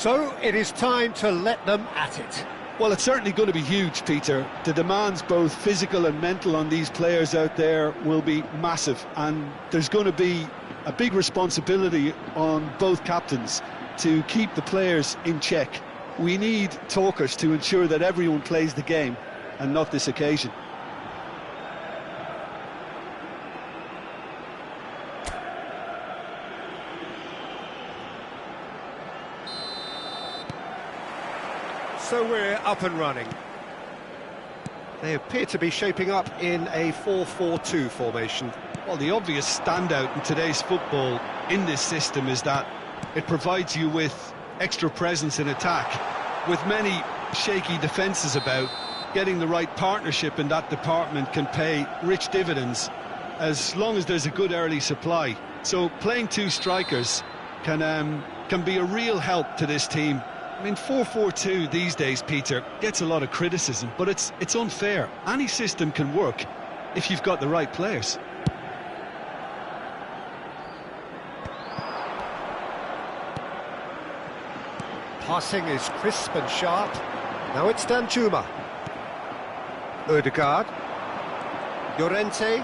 So it is time to let them at it. Well, it's certainly going to be huge, Peter. The demands, both physical and mental, on these players out there will be massive, and there's going to be a big responsibility on both captains to keep the players in check. We need talkers to ensure that everyone plays the game, and not this occasion. So we're up and running. They appear to be shaping up in a 4-4-2 formation. Well, the obvious standout in today's football in this system is that it provides you with extra presence in attack. With many shaky defences about, getting the right partnership in that department can pay rich dividends as long as there's a good early supply. So playing two strikers can be a real help to this team. I mean, 4-4-2 these days, Peter, gets a lot of criticism, but it's unfair. Any system can work if you've got the right players. Passing is crisp and sharp. Now it's Danjuma. Ødegaard. Llorente.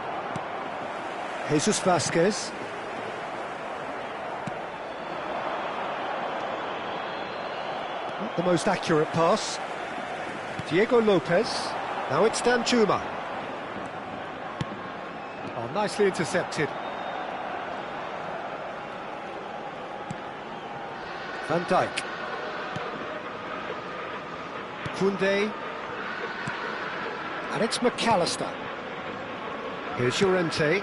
Jesus Vasquez. Not the most accurate pass. Diego Lopez. Now it's Danjuma. Oh, nicely intercepted. Van Dijk. Koundé. And it's McAllister. Here's Llorente.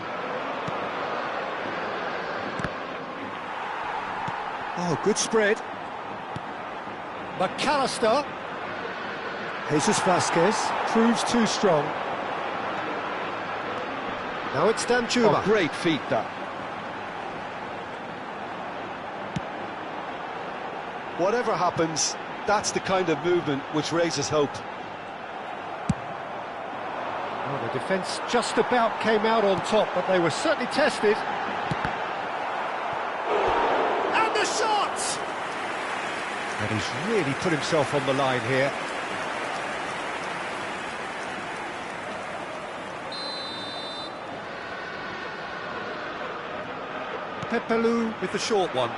Oh, good spread. McAllister. Jesus Vasquez proves too strong. Now it's Danjuma. Oh, great feat, that. Whatever happens, that's the kind of movement which raises hope. Well, the defence just about came out on top, but they were certainly tested. And the shot! And he's really put himself on the line here. Pepelu with the short one.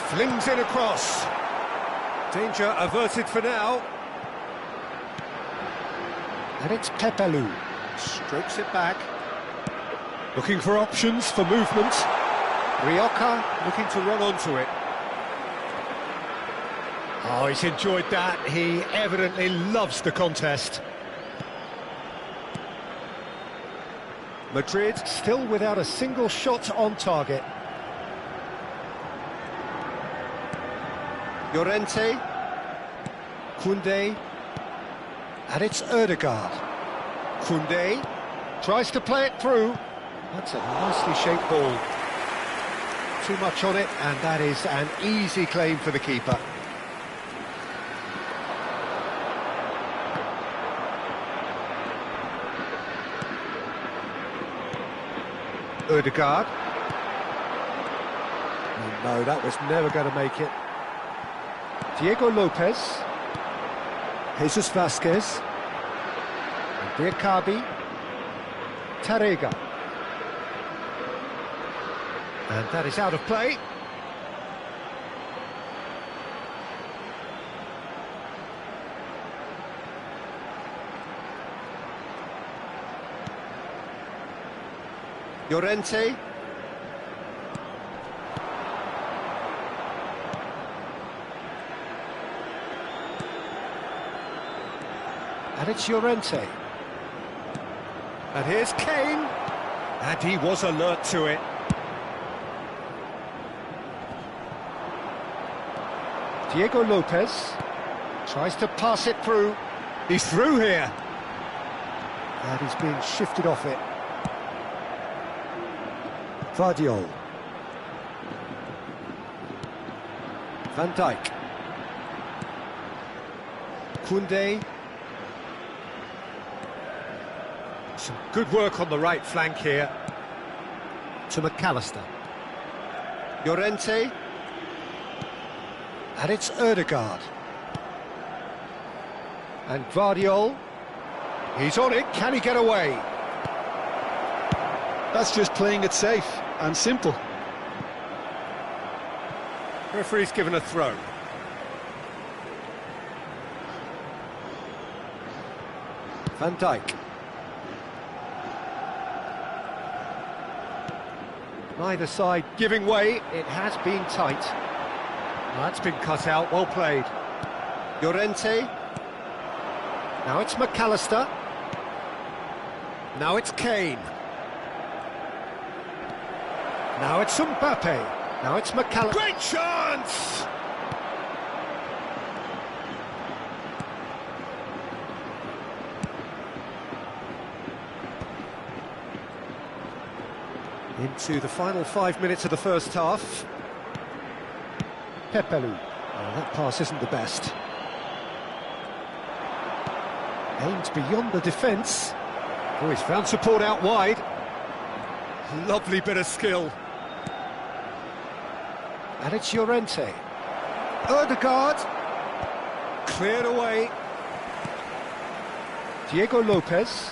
Flings in across. Danger averted for now. And it's Pepelu. Strokes it back. Looking for options for movement. Rioja looking to run onto it. Oh, he's enjoyed that. He evidently loves the contest. Madrid still without a single shot on target. Llorente. Koundé. And it's Ødegaard. Koundé tries to play it through. That's a nicely shaped ball. Too much on it, and that is an easy claim for the keeper. Ødegaard. Oh, no, that was never going to make it. Diego Lopez. Jesus Vasquez. Diakabi. Tarega. And that is out of play. Llorente. And it's Llorente. And here's Kane. And he was alert to it. Diego Lopez tries to pass it through. He's through here. And he's being shifted off it. Vardiol. Van Dijk. Koundé. Some good work on the right flank here. To McAllister. Llorente. And it's Ødegaard. And Guardiol. He's on it, can he get away? That's just playing it safe and simple. Referee's given a throw. Van Dijk. Neither side giving way, it has been tight. That's been cut out, well played. Llorente. Now it's McAllister. Now it's Kane. Now it's Mbappe. Now it's McAllister. Great chance! Into the final 5 minutes of the first half. Pepelu. Oh, that pass isn't the best. Aimed beyond the defence. Oh, he's found support out wide. Lovely bit of skill. And it's Llorente. Ødegaard. Cleared away. Diego Lopez.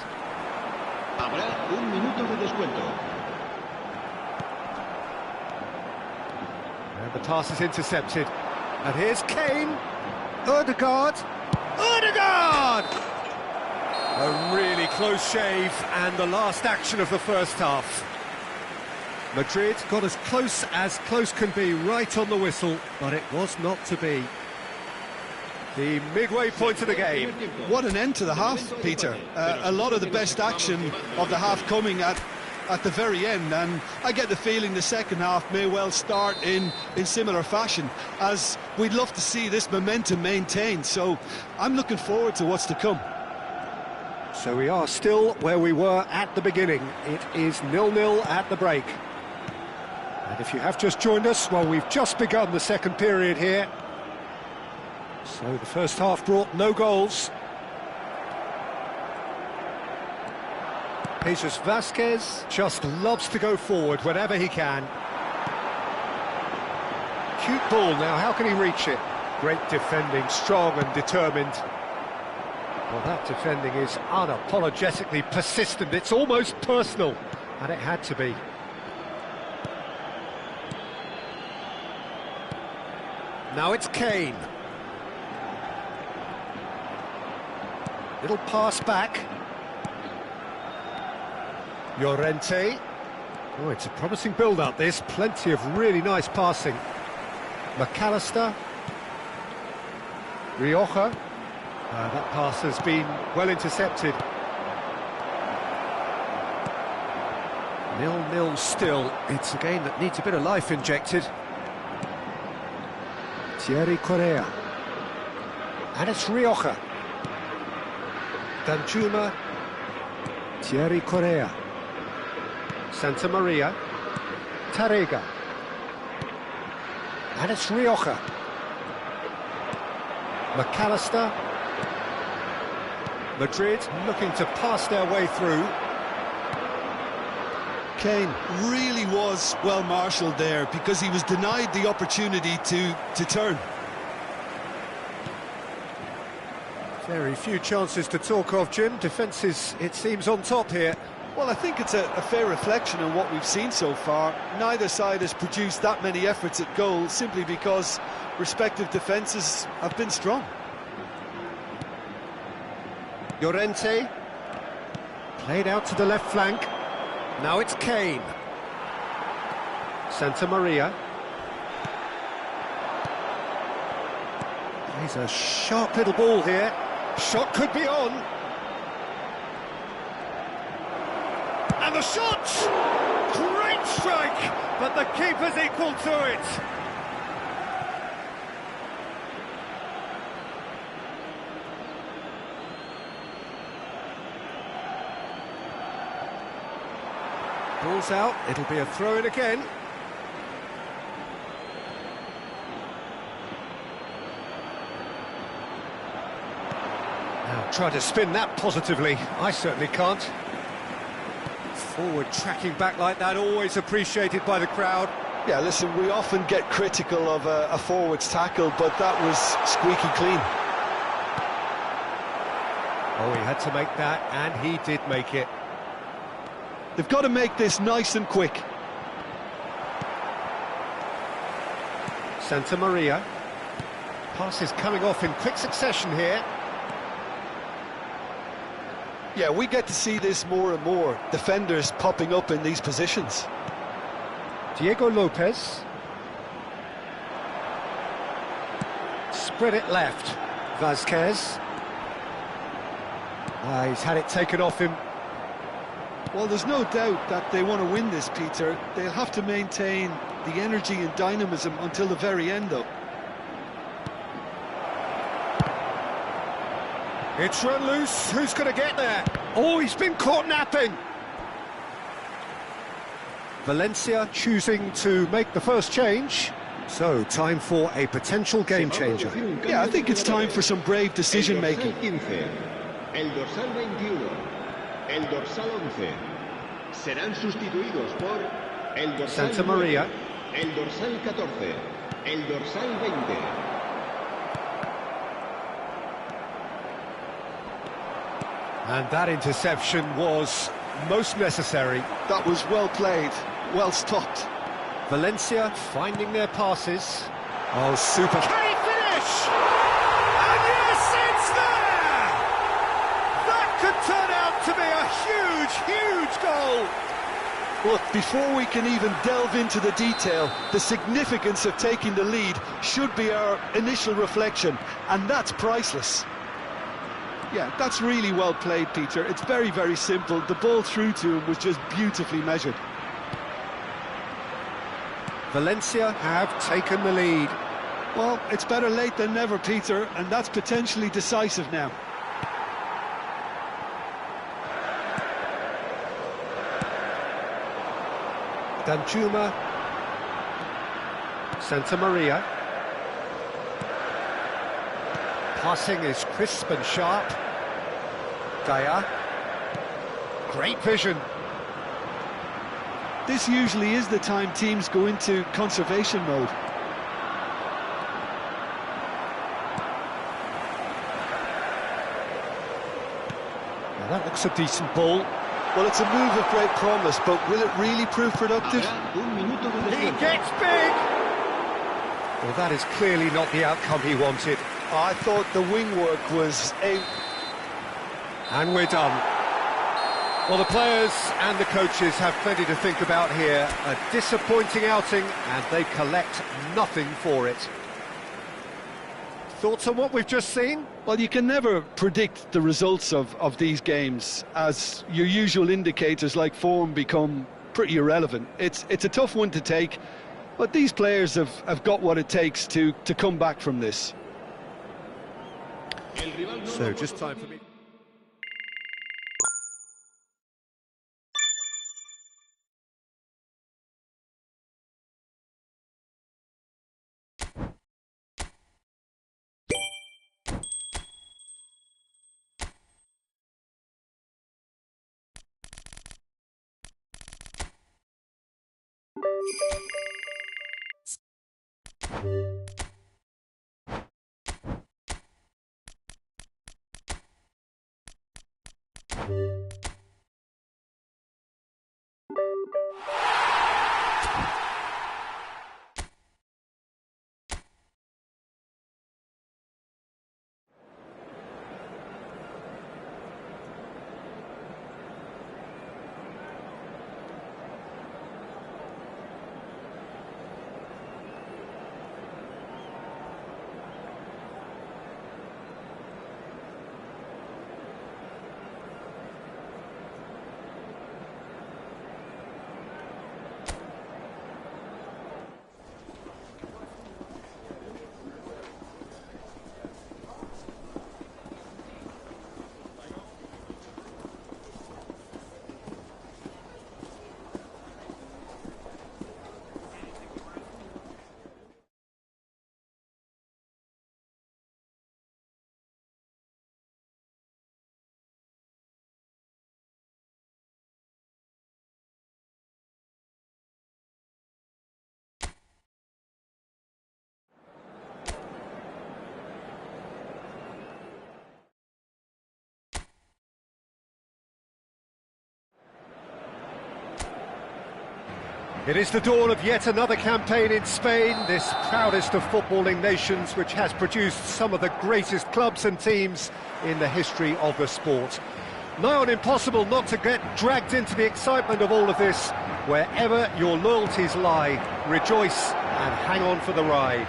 Habrá un minuto de descuento. And the pass is intercepted. And here's Kane. Ødegaard. Ødegaard! A really close shave, and the last action of the first half. Madrid got as close can be, right on the whistle, but it was not to be. The midway point of the game. What an end to the half, Peter. A lot of the best action of the half coming at the very end, and I get the feeling the second half may well start in similar fashion, as we'd love to see this momentum maintained, so I'm looking forward to what's to come. So we are still where we were at the beginning. It is 0-0 at the break. And if you have just joined us, well, we've just begun the second period here. So the first half brought no goals. Jesus Vasquez just loves to go forward whenever he can. Cute ball now, how can he reach it? Great defending, strong and determined. Well, that defending is unapologetically persistent, it's almost personal, and it had to be. Now it's Kane. Little pass back. Llorente. Oh, it's a promising build-up, this. Plenty of really nice passing. McAllister. Rioja. That pass has been well intercepted. 0-0 still. It's a game that needs a bit of life injected. Thierry Correa. And it's Rioja. Danjuma. Thierry Correa. Santa Maria. Tarrega. And it's Rioja. McAllister. Madrid looking to pass their way through. Kane really was well marshalled there, because he was denied the opportunity to turn. Very few chances to talk of, Jim. Defence is, it seems, on top here. Well, I think it's a fair reflection on what we've seen so far. Neither side has produced that many efforts at goal, simply because respective defences have been strong. Llorente. Played out to the left flank. Now it's Kane. Santa Maria. He's a sharp little ball here. Shot could be on. And the shot! Great strike, but the keeper's equal to it. Ball's out, it'll be a throw-in again. Now try to spin that positively. I certainly can't. Forward tracking back like that, always appreciated by the crowd. Yeah, listen, we often get critical of a forward's tackle, but that was squeaky clean. Oh, he had to make that, and he did make it. They've got to make this nice and quick. Santa Maria. Passes coming off in quick succession here. Yeah, we get to see this more and more. Defenders popping up in these positions. Diego Lopez. Spread it left. Vasquez. He's had it taken off him. Well, there's no doubt that they want to win this, Peter. They'll have to maintain the energy and dynamism until the very end, though. It's run loose. Who's going to get there? Oh, he's been caught napping. Valencia choosing to make the first change. So, time for a potential game changer. Yeah, I think it's time for some brave decision-making. El dorsal 21, el dorsal 11 serán sustituidos por el dorsal Santa Maria. 9, el dorsal 14, el dorsal 20. And that interception was most necessary. That was well played, well stopped. Valencia finding their passes. Oh, super. Can he finish? And yes, it's there! That could turn out to be a huge, huge goal. Look, before we can even delve into the detail, the significance of taking the lead should be our initial reflection, and that's priceless. Yeah, that's really well played, Peter. It's very, very simple. The ball through to him was just beautifully measured. Valencia have taken the lead. Well, it's better late than never, Peter, and that's potentially decisive now. Danjuma. Santa Maria. Passing is crisp and sharp. Daya. Great vision. This usually is the time teams go into conservation mode. Now that looks a decent ball. Well, it's a move of great promise, but will it really prove productive? He gets big! Well, that is clearly not the outcome he wanted. I thought the wing work was a... And we're done. Well, the players and the coaches have plenty to think about here. A disappointing outing, and they collect nothing for it. Thoughts on what we've just seen? Well, you can never predict the results of these games, as your usual indicators like form become pretty irrelevant. It's a tough one to take, but these players have got what it takes to come back from this. So, just time for me. It is the dawn of yet another campaign in Spain, this proudest of footballing nations, which has produced some of the greatest clubs and teams in the history of the sport. Nigh on impossible not to get dragged into the excitement of all of this. Wherever your loyalties lie, rejoice and hang on for the ride.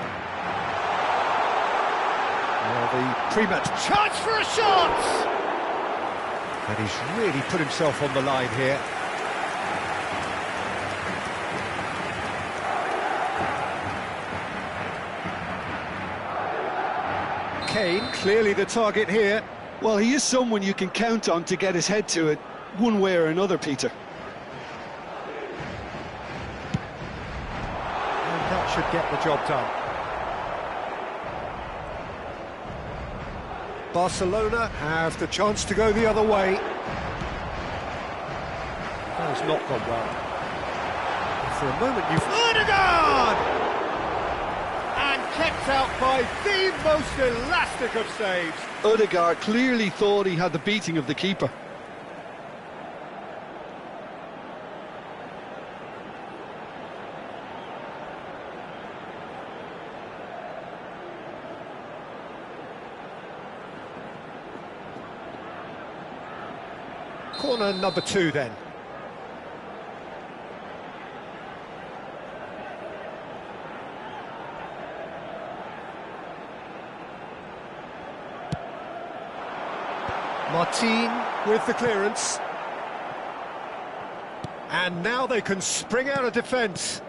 Well, the pre-match chance for a shot! And he's really put himself on the line here. Kane, clearly the target here. Well, he is someone you can count on to get his head to it, one way or another, Peter. And that should get the job done. Barcelona have the chance to go the other way. That has not gone well. And for a moment you've... Ødegaard! Kept out by the most elastic of saves. Ødegaard clearly thought he had the beating of the keeper. Corner number 2 then. Martin with the clearance. And now they can spring out of defence.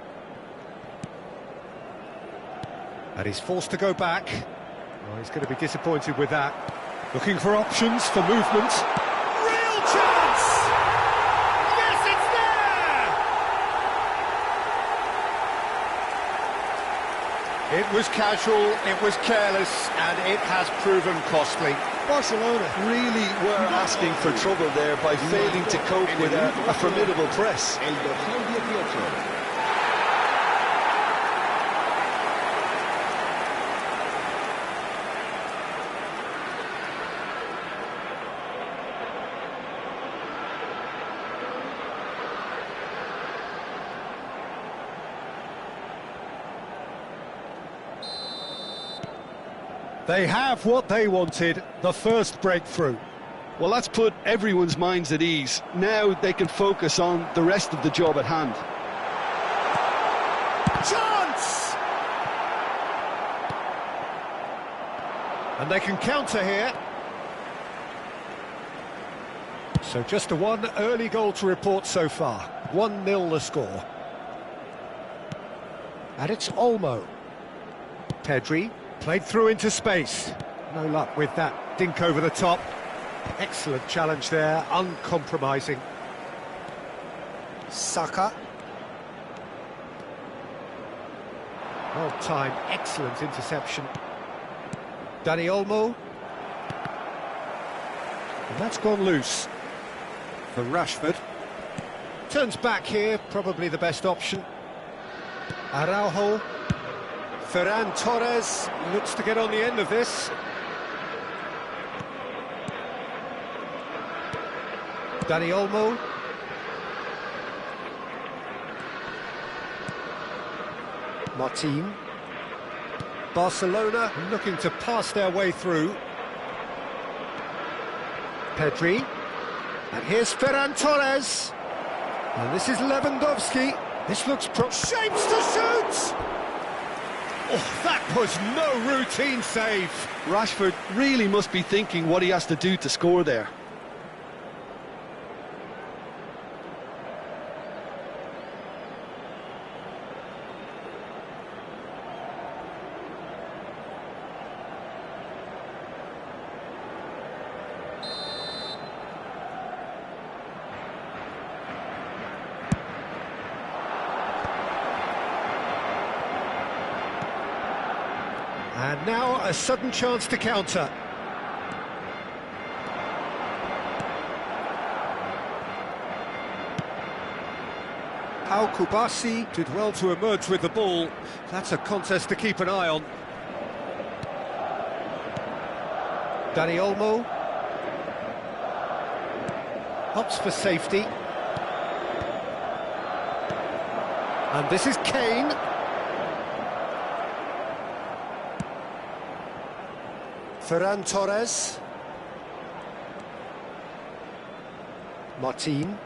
And he's forced to go back. Oh, he's going to be disappointed with that. Looking for options for movement. Real chance! Yes, it's there! It was casual, it was careless, and it has proven costly. Barcelona really were asking for trouble there by failing to cope with a formidable press. El dorsal 18. They have what they wanted, the first breakthrough. Well, that's put everyone's minds at ease. Now they can focus on the rest of the job at hand. Chance! And they can counter here. So just the one early goal to report so far. 1-0 the score. And it's Olmo. Pedri. Played through into space. No luck with that dink over the top. Excellent challenge there, uncompromising. Saka. Well timed, excellent interception. Dani Olmo. And that's gone loose for Rashford. Turns back here, probably the best option. Araujo. Ferran Torres looks to get on the end of this. Dani Olmo. Martin. Barcelona looking to pass their way through. Pedri. And here's Ferran Torres. And this is Lewandowski. This looks shapes to shoot! Oh, that was no routine save. Rashford really must be thinking what he has to do to score there. And now a sudden chance to counter. Pau Kubasi did well to emerge with the ball. That's a contest to keep an eye on. Dani Olmo. Opts for safety. And this is Kane. Ferran Torres. Martin.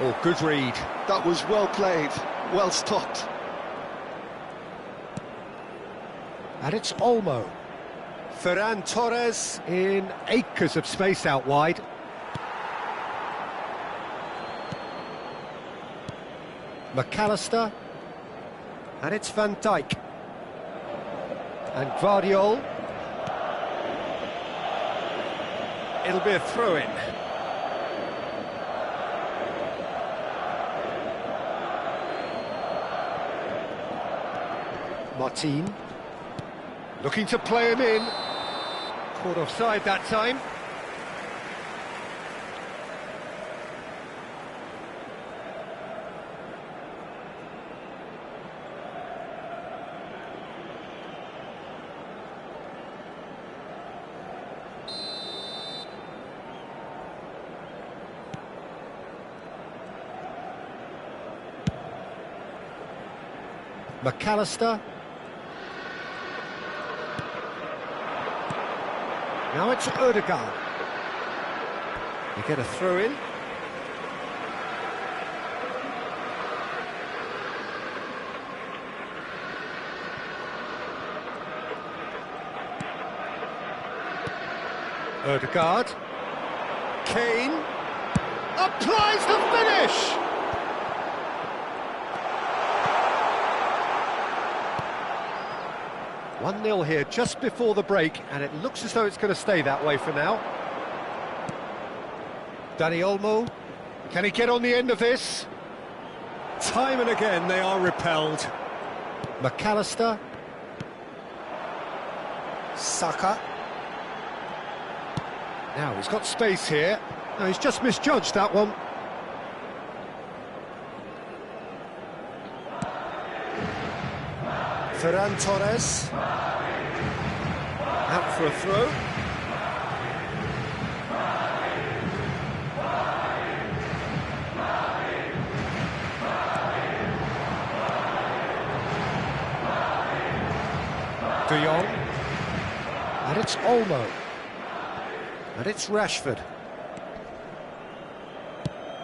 Oh, good read. That was well played, well stopped. And it's Olmo. Ferran Torres in acres of space out wide. McAllister. And it's Van Dijk. And Guardiol. It'll be a throw-in. Martin. Looking to play him in. Caught offside that time. McAllister. Now it's Ødegaard. You get a throw in. Ødegaard. Kane. Applies the finish! One 0 here just before the break, and it looks as though it's going to stay that way for now. Dani Olmo, can he get on the end of this? Time and again they are repelled. McAllister. Saka. Now he's got space here. No, he's just misjudged that one. Ferran Torres. Out for a throw. De Jong. And it's Olmo. And it's Rashford.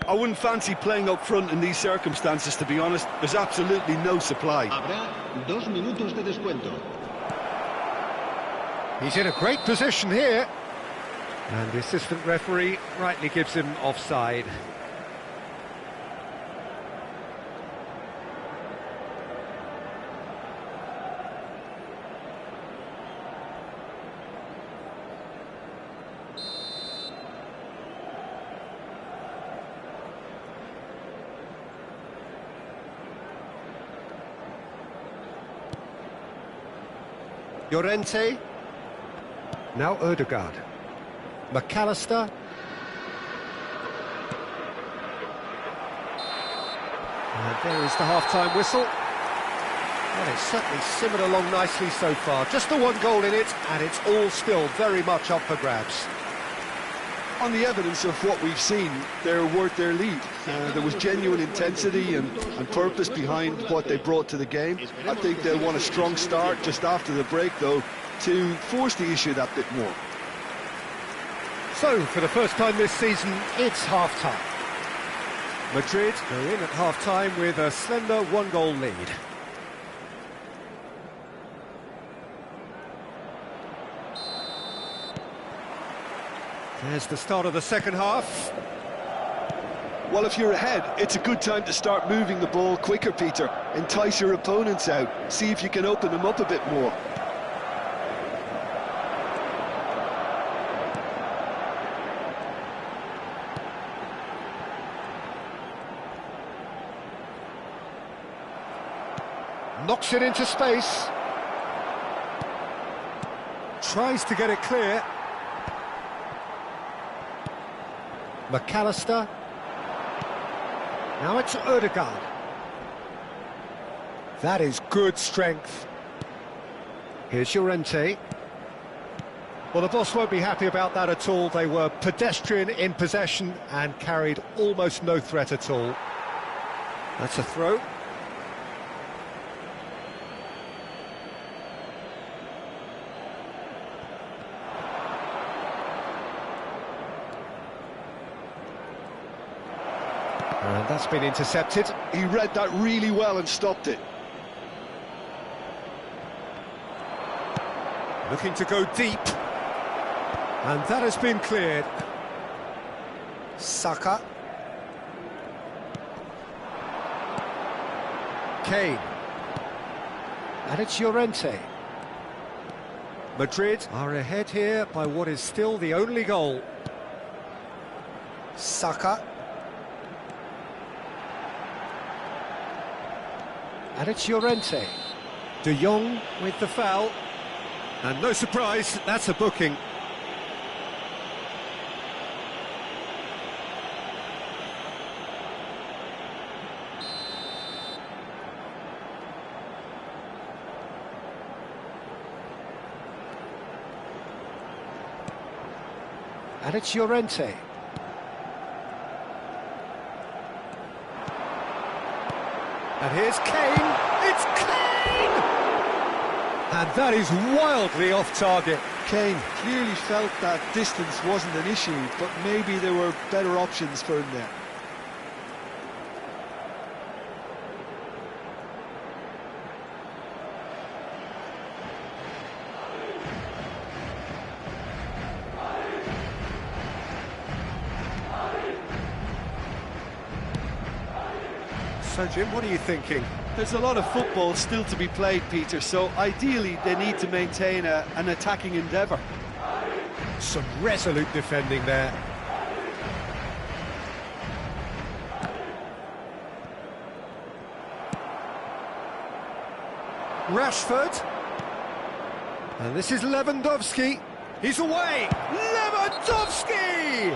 I wouldn't fancy playing up front in these circumstances, to be honest. There's absolutely no supply. Habrá 2 minutos de descuento. He's in a great position here. And the assistant referee rightly gives him offside. Llorente. Now Ødegaard. McAllister. And there is the half-time whistle. Well, it's certainly simmered along nicely so far. Just the one goal in it, and it's all still very much up for grabs. On the evidence of what we've seen, they're worth their lead. There was genuine intensity and purpose behind what they brought to the game. I think they'll want a strong start just after the break, though, to force the issue that bit more. So, for the first time this season, it's half-time. Madrid go in at half-time with a slender one-goal lead. There's the start of the second half. Well, if you're ahead, it's a good time to start moving the ball quicker, Peter. Entice your opponents out. See if you can open them up a bit more. Knocks it into space. Tries to get it clear. McAllister. Now it's Ødegaard. That is good strength. Here's Llorente. Well, the boss won't be happy about that at all. They were pedestrian in possession and carried almost no threat at all. That's a throw. And that's been intercepted. He read that really well and stopped it. Looking to go deep. And that has been cleared. Saka. Kane. And it's Llorente. Madrid are ahead here by what is still the only goal. Saka. And it's Llorente. De Jong with the foul. And no surprise, that's a booking. And it's Llorente. And here's Kane. It's Kane! And that is wildly off target. Kane clearly felt that distance wasn't an issue, but maybe there were better options for him there. So, Jim, what are you thinking? There's a lot of football still to be played, Peter, so ideally they need to maintain an attacking endeavour. Some resolute defending there. Rashford. And this is Lewandowski. He's away! Lewandowski!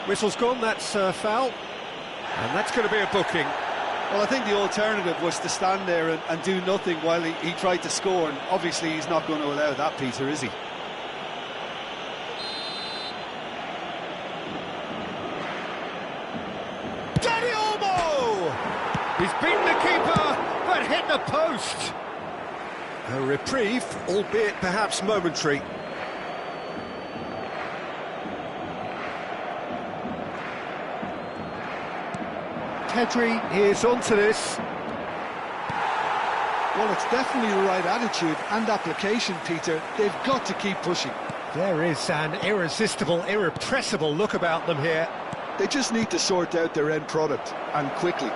Whistle's gone, that's foul. And that's going to be a booking. Well, I think the alternative was to stand there and do nothing while he tried to score, and obviously he's not going to allow that, Peter, is he? Danny Olmo! He's beaten the keeper, but hit the post. A reprieve, albeit perhaps momentary. Pedri is onto this. Well, it's definitely the right attitude and application, Peter. They've got to keep pushing. There is an irresistible, irrepressible look about them here. They just need to sort out their end product, and quickly.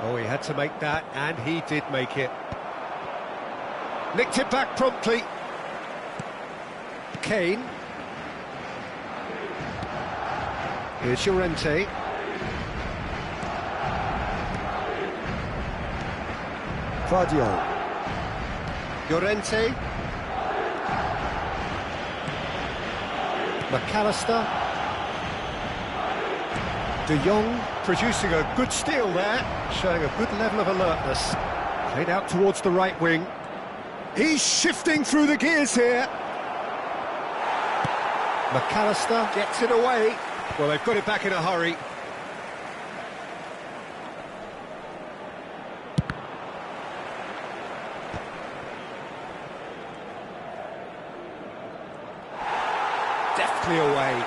Oh, he had to make that, and he did make it. Nicked it back promptly. Kane. Here's Llorente. Guardiola. Llorente. McAllister. De Jong producing a good steal there, showing a good level of alertness. Played out towards the right wing. He's shifting through the gears here. McAllister gets it away. Well, they've got it back in a hurry. Deftly away.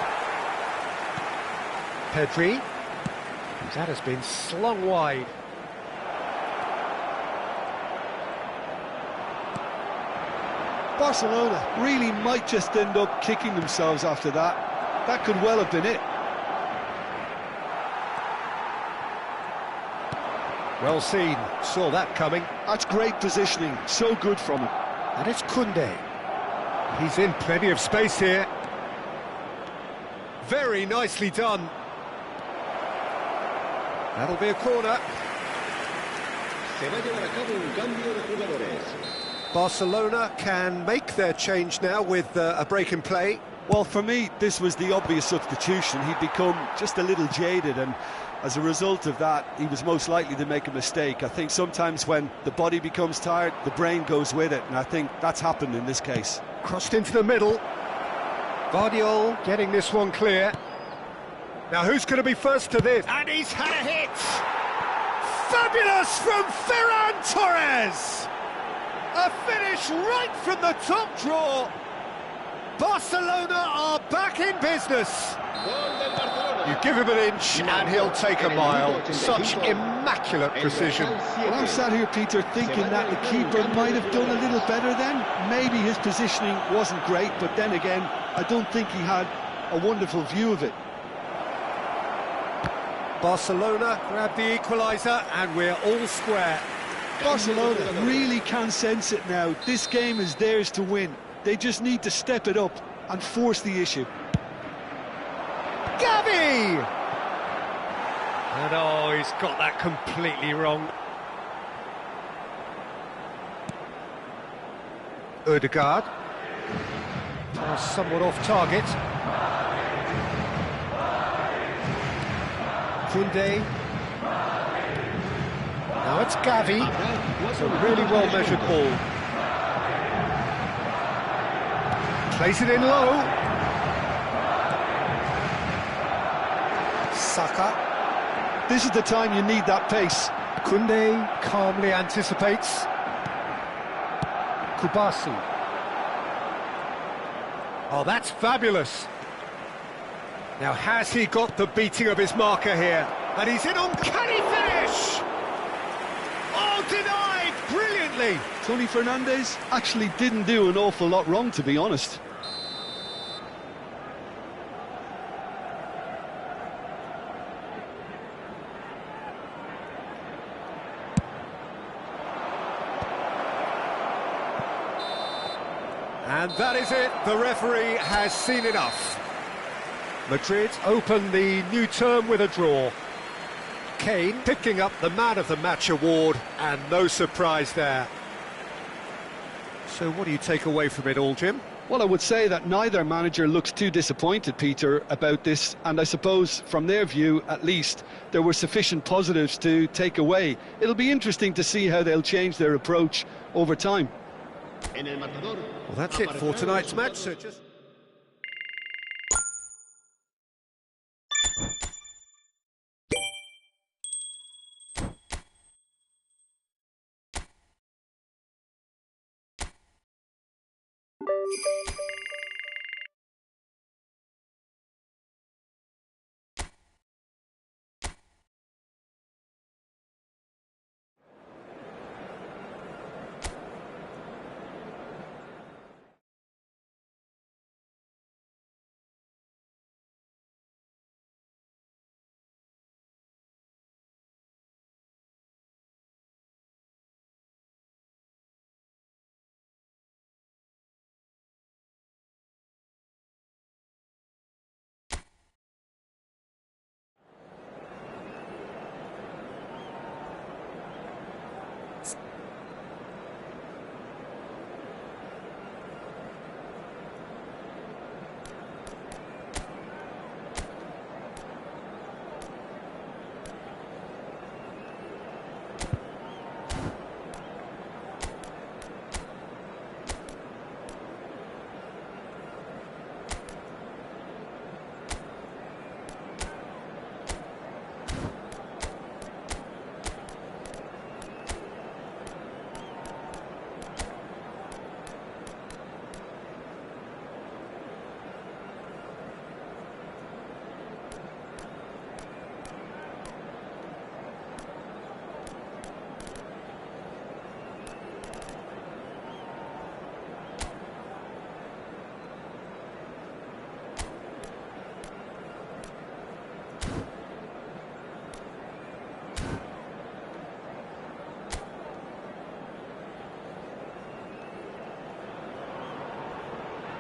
Pedri. That has been slung wide. Barcelona really might just end up kicking themselves after that. That could well have been it. Well seen, saw that coming. That's great positioning, so good from him. And it's Koundé. He's in plenty of space here. Very nicely done. That'll be a corner. Se va a llevar a cabo un cambio de jugadores. Barcelona can make their change now with a break in play. Well, for me, this was the obvious substitution. He'd become just a little jaded, and as a result of that, he was most likely to make a mistake. I think sometimes when the body becomes tired, the brain goes with it, and I think that's happened in this case. Crossed into the middle. Guardiola getting this one clear. Now who's going to be first to this? And he's had a hit! Fabulous from Ferran Torres! A finish right from the top draw. Barcelona are back in business. You give him an inch and he'll take a mile. Such immaculate precision. Well, I'm sat here, Peter, thinking that the keeper might have done a little better then. Maybe his positioning wasn't great, but then again, I don't think he had a wonderful view of it. Barcelona grab the equaliser and we're all square. Barcelona really can sense it now. This game is theirs to win. They just need to step it up and force the issue. Gavi! And oh, he's got that completely wrong. Ødegaard. Pass somewhat off target. Koundé. Now it's Gavi. It's a really well-measured ball. Plays it in low. Saka. This is the time you need that pace. Koundé calmly anticipates. Kubasi. Oh, that's fabulous. Now, has he got the beating of his marker here? And he's in uncanny finish! Oh, denied brilliantly! Tony Fernandes actually didn't do an awful lot wrong, to be honest. And that is it, the referee has seen enough. Madrid open the new term with a draw. Kane picking up the Man of the Match award, and no surprise there. So what do you take away from it all, Jim? Well, I would say that neither manager looks too disappointed, Peter, about this, and I suppose, from their view, at least, there were sufficient positives to take away. It'll be interesting to see how they'll change their approach over time. Well, that's it for tonight's match, so just...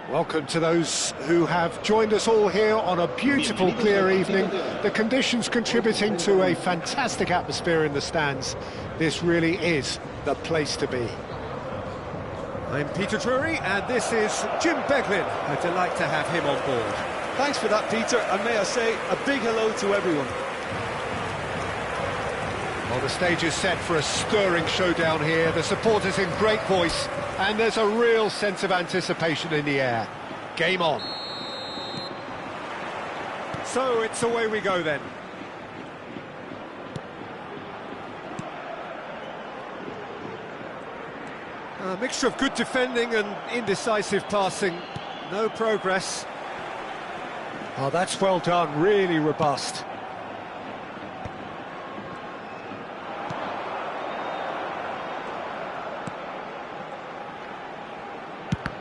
Welcome to those who have joined us all here on a beautiful, clear evening. The conditions contributing to a fantastic atmosphere in the stands. This really is the place to be. I'm Peter Drury, and this is Jim Beglin. A delight to have him on board. Thanks for that, Peter, and may I say a big hello to everyone. Well, the stage is set for a stirring showdown here. The supporters in great voice, and there's a real sense of anticipation in the air. Game on. So it's away we go then. A mixture of good defending and indecisive passing. No progress. Oh, that's well done, really robust.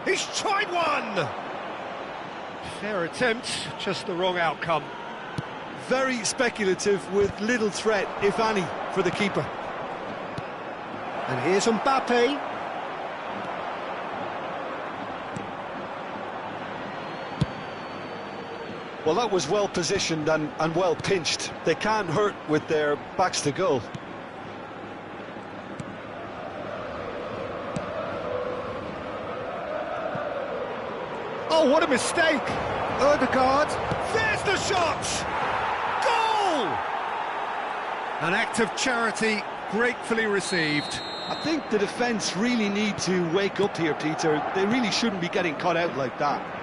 He's tried one! Fair attempt, just the wrong outcome. Very speculative with little threat, if any, for the keeper. And here's Mbappe. Well, that was well positioned and well pinched. They can't hurt with their backs to goal. Oh, what a mistake! Ødegaard, there's the shot! Goal! An act of charity, gratefully received. I think the defence really need to wake up here, Peter. They really shouldn't be getting caught out like that.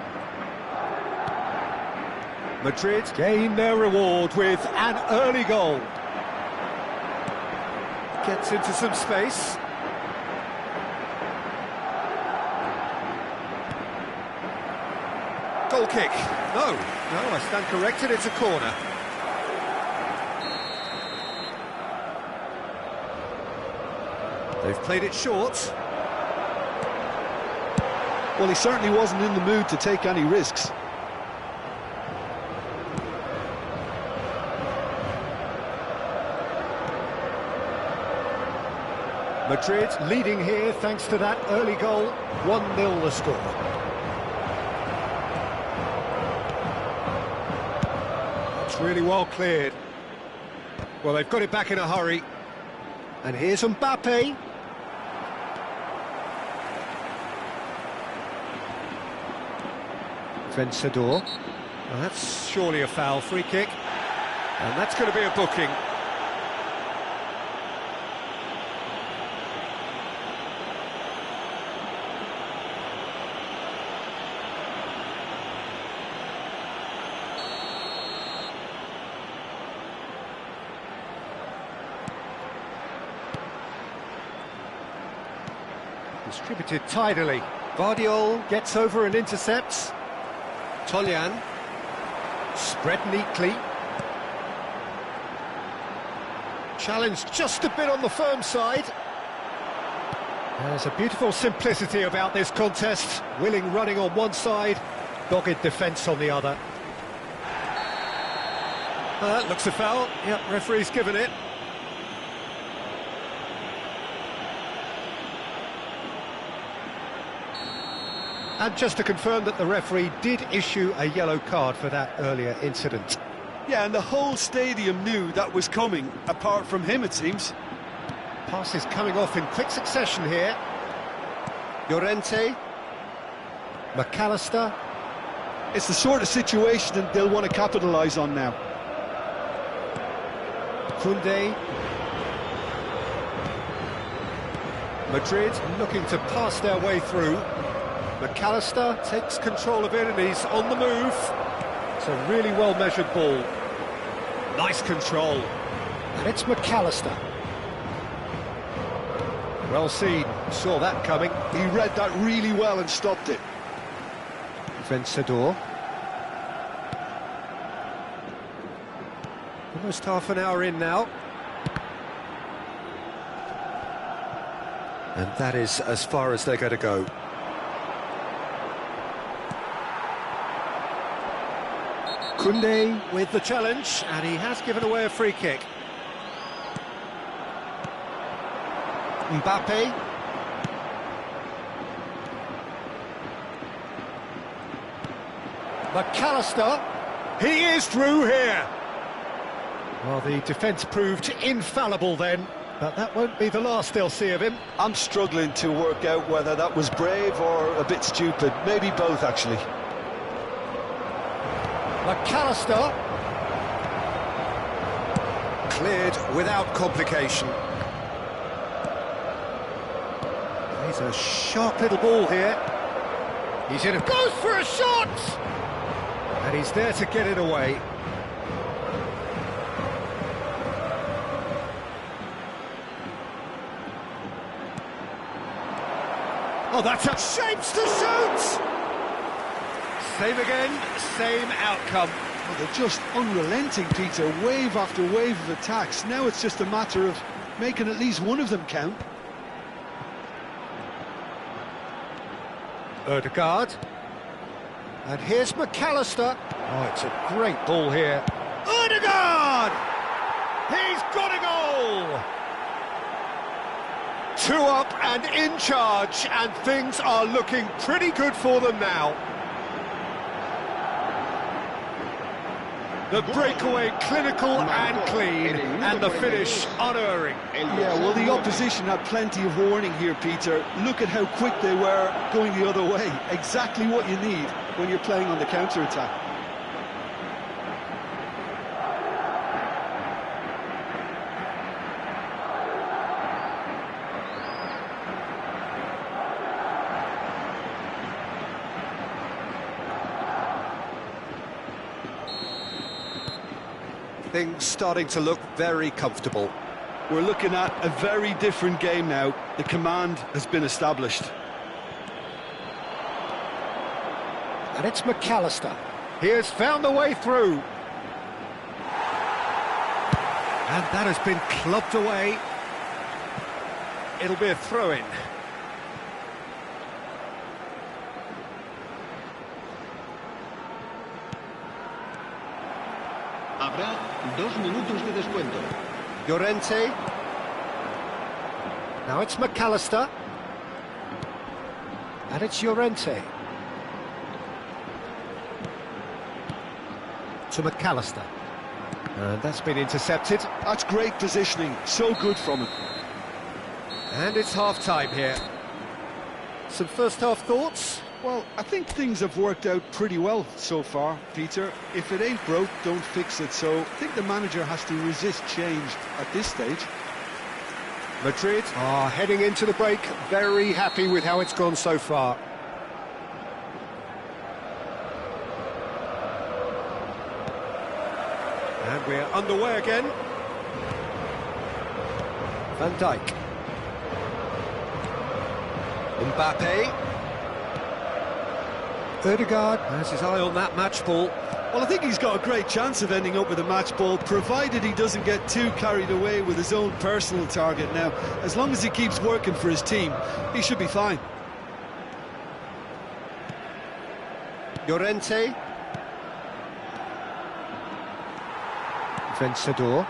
Madrid gain their reward with an early goal. Gets into some space. Goal kick. No, I stand corrected, it's a corner. They've played it short. Well, he certainly wasn't in the mood to take any risks. Madrid leading here thanks to that early goal. 1-0 the score. It's really well cleared. Well, they've got it back in a hurry. And here's Mbappe. Vencedor. Well, that's surely a foul, free kick. And that's going to be a booking. Distributed tidily. Guardiola gets over and intercepts. Toljan. Spread neatly. Challenged just a bit on the firm side. There's a beautiful simplicity about this contest. Willing running on one side, dogged defence on the other. That looks a foul. Yep, referee's given it. And just to confirm that the referee did issue a yellow card for that earlier incident. Yeah, and the whole stadium knew that was coming, apart from him, it seems. Passes coming off in quick succession here. Llorente. McAllister. It's the sort of situation that they'll want to capitalise on now. Koundé. Madrid looking to pass their way through. McAllister takes control of it and he's on the move. It's a really well-measured ball. Nice control. And it's McAllister. Well seen, saw that coming. He read that really well and stopped it. Vencedor. Almost half an hour in now. And that is as far as they're going to go. Koundé with the challenge, and he has given away a free kick. Mbappe. McAllister. He is through here. Well, the defence proved infallible then. But that won't be the last they'll see of him. I'm struggling to work out whether that was brave or a bit stupid. Maybe both, actually. McAllister. Cleared without complication. He's a sharp little ball here. He's in a... goes for a shot! And he's there to get it away. Oh, that's a... shapes to shoot! Same again, same outcome. Well, they're just unrelenting, Peter. Wave after wave of attacks. Now it's just a matter of making at least one of them count. Ødegaard. And here's McAllister. Oh, it's a great ball here. Ødegaard! He's got a goal! 2 up and in charge, and things are looking pretty good for them now. The breakaway clinical and clean, and the finish unerring. Yeah, well, the opposition had plenty of warning here, Peter. Look at how quick they were going the other way. Exactly what you need when you're playing on the counter-attack. Things starting to look very comfortable. We're looking at a very different game now. The command has been established. And it's McAllister. He has found a way through. And that has been clubbed away. It'll be a throw-in. Habrá 2 minutos de descuento. Llorente. Now it's McAllister. And it's Llorente. To McAllister. And that's been intercepted. That's great positioning. So good from him. And it's half-time here. Some first-half thoughts? Well, I think things have worked out pretty well so far, Peter. If it ain't broke, don't fix it. So I think the manager has to resist change at this stage. Madrid are heading into the break, very happy with how it's gone so far. And we're underway again. Van Dijk. Mbappe. Ødegaard has his eye on that match ball. Well, I think he's got a great chance of ending up with a match ball, provided he doesn't get too carried away with his own personal target. Now, as long as he keeps working for his team, he should be fine. Llorente. Vencedor.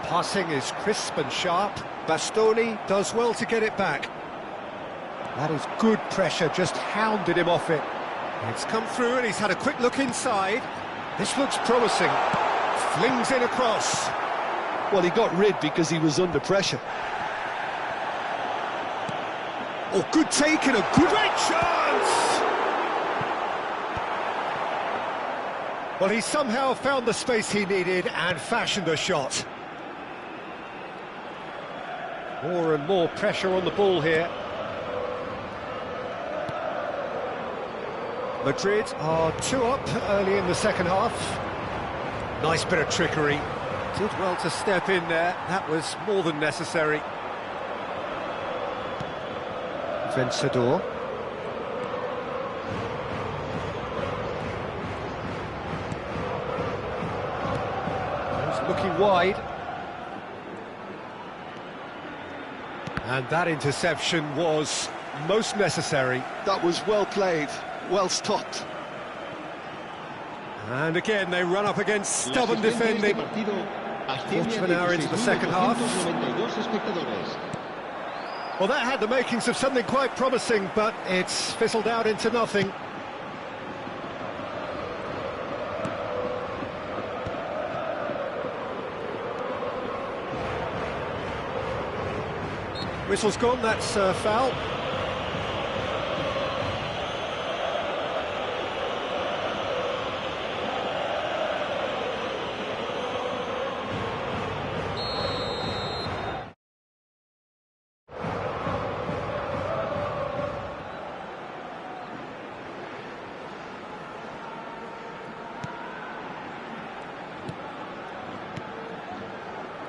Passing is crisp and sharp. Bastoni does well to get it back. That is good pressure, just hounded him off it. It's come through and he's had a quick look inside. This looks promising. Flings in across. Well, he got rid because he was under pressure. Oh, good take and a good... great chance! Well, he somehow found the space he needed and fashioned a shot. More and more pressure on the ball here. Madrid are 2 up early in the second half. Nice bit of trickery. Did well to step in there. That was more than necessary. Vencedor. He's looking wide. And that interception was most necessary. That was well played. Well stopped. And again, they run up against stubborn defending. Quarter of an hour into the second half. Well, that had the makings of something quite promising, but it's fizzled out into nothing. Whistle's gone, that's foul.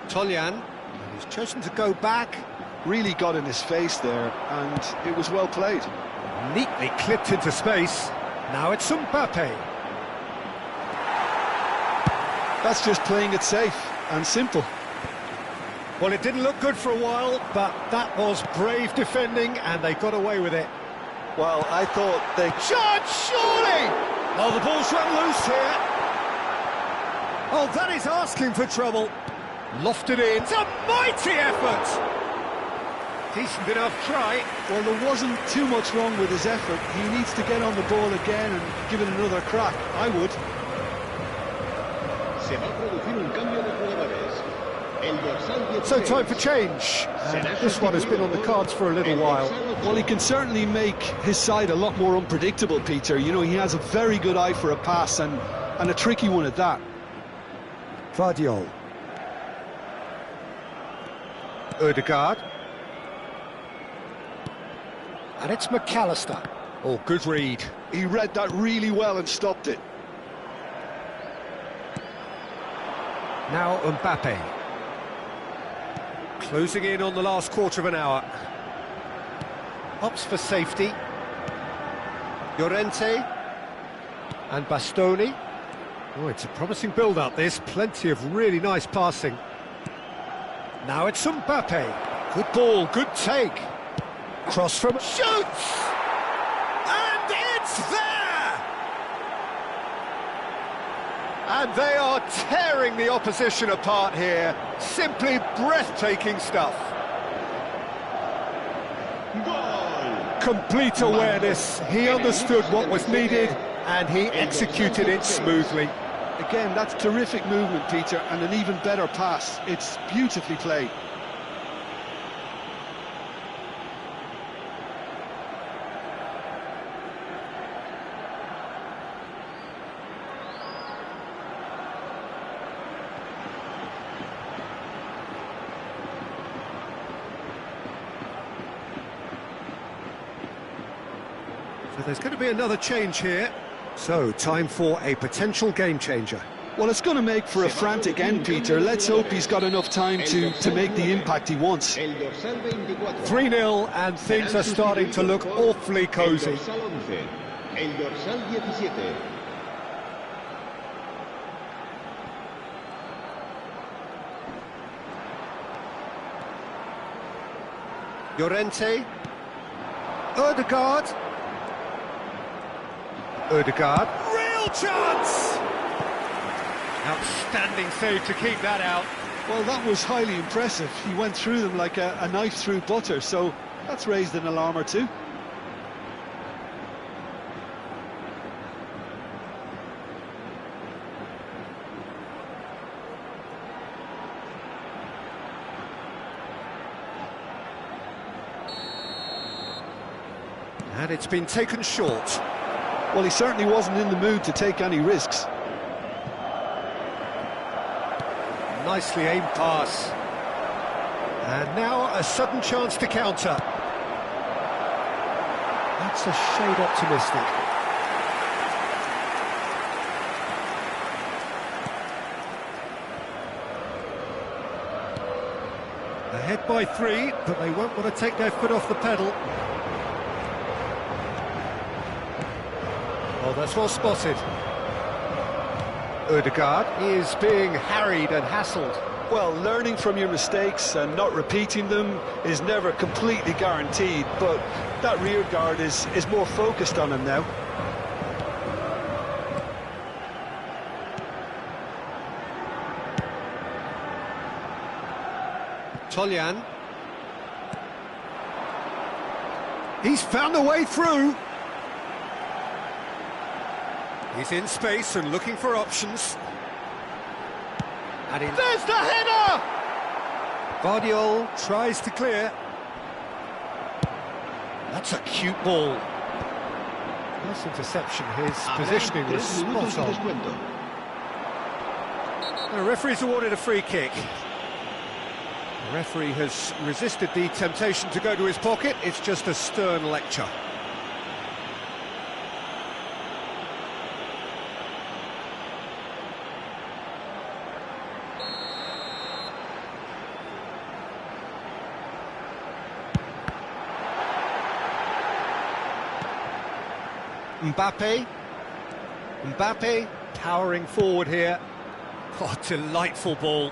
Toljan, and he's chosen to go back. Really got in his face there, and it was well played. Neatly clipped into space. Now it's Mbappe. That's just playing it safe and simple. Well, it didn't look good for a while, but that was brave defending, and they got away with it. Well, I thought they... Shot, surely! Oh, the ball's run loose here. Oh, that is asking for trouble. Lofted in. It's a mighty effort! Decent enough try. Well, there wasn't too much wrong with his effort. He needs to get on the ball again and give it another crack. I would. So time for change. And this one has been on the cards for a little while. Well, he can certainly make his side a lot more unpredictable, Peter. You know, he has a very good eye for a pass and a tricky one at that. Vardiol. Ødegaard. And it's McAllister. Oh, good read. He read that really well and stopped it. Now Mbappe. Closing in on the last quarter of an hour. Opts for safety. Llorente. And Bastoni. Oh, it's a promising build-up, this. Plenty of really nice passing. Now it's Mbappe. Good ball, good take. Cross from... Shoots! And it's there! And they are tearing the opposition apart here. Simply breathtaking stuff. Goal! Complete awareness. He understood what was needed and he executed it smoothly. Again, that's terrific movement, Peter, and an even better pass. It's beautifully played. So there's going to be another change here. So, time for a potential game changer. Well, it's going to make for a frantic end, Peter. Let's hope he's got enough time to make the impact he wants. 3-0 and things are starting to look awfully cosy. Llorente. Ødegaard. Ødegaard. Real chance! Outstanding save to keep that out. Well, that was highly impressive. He went through them like a knife through butter, so that's raised an alarm or two. And it's been taken short. Well, he certainly wasn't in the mood to take any risks. Nicely aimed pass. And now a sudden chance to counter. That's a shade optimistic. Ahead by 3, but they won't want to take their foot off the pedal. Oh, that's well spotted. Ødegaard is being harried and hassled. Well, learning from your mistakes and not repeating them is never completely guaranteed, but that rear guard is more focused on him now. Toljan. He's found a way through. He's in space and looking for options. And there's the header! Vardiol tries to clear. That's a cute ball. Nice interception. His positioning was spot on. The referee's awarded a free kick. The referee has resisted the temptation to go to his pocket. It's just a stern lecture. Mbappe powering forward here. Oh, delightful ball.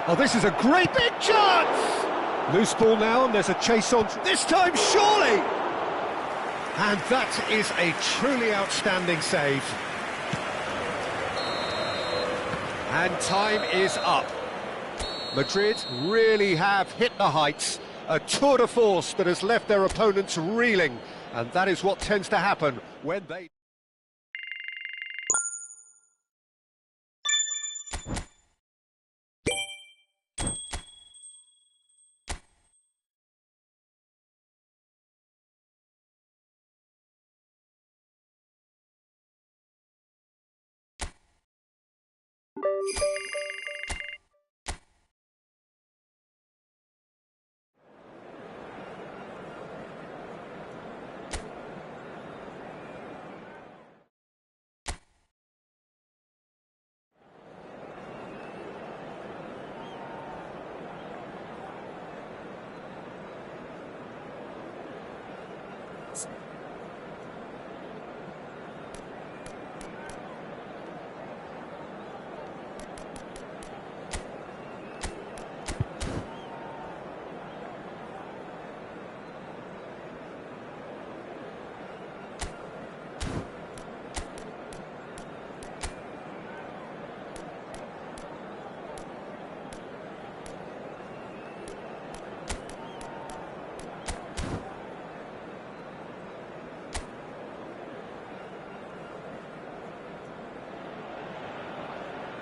Oh, this is a great big chance! Loose ball now, and there's a chase on, this time surely! And that is a truly outstanding save. And time is up. Madrid really have hit the heights. A tour de force that has left their opponents reeling. And that is what tends to happen when they...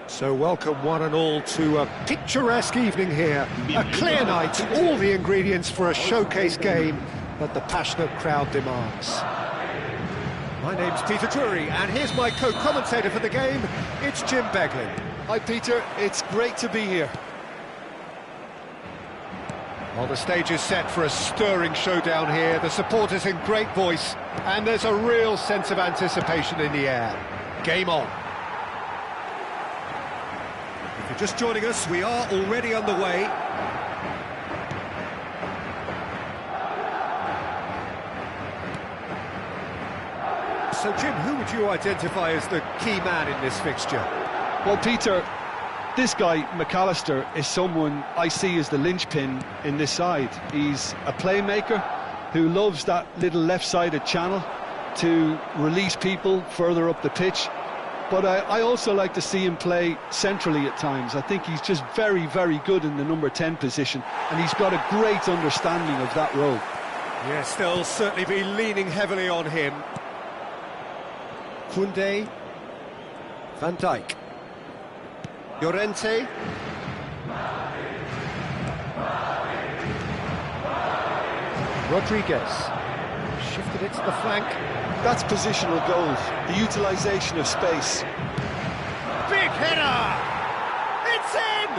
So welcome one and all to a picturesque evening here. A clear night, all the ingredients for a showcase game that the passionate crowd demands. My name's Peter Drury, and here's my co-commentator for the game, it's Jim Beglin. Hi Peter, it's great to be here. Well, the stage is set for a stirring showdown here. The supporters in great voice, and there's a real sense of anticipation in the air. Game on. If you're just joining us, we are already underway. So, Jim, who would you identify as the key man in this fixture? Well, Peter, this guy, McAllister, is someone I see as the linchpin in this side. He's a playmaker who loves that little left-sided channel to release people further up the pitch. But I also like to see him play centrally at times. I think he's just very, very good in the number 10 position, and he's got a great understanding of that role. Yes, they'll certainly be leaning heavily on him. Koundé, Van Dijk, Llorente, Rodriguez, shifted it to the flank. That's positional goals, the utilisation of space. Big header! It's in!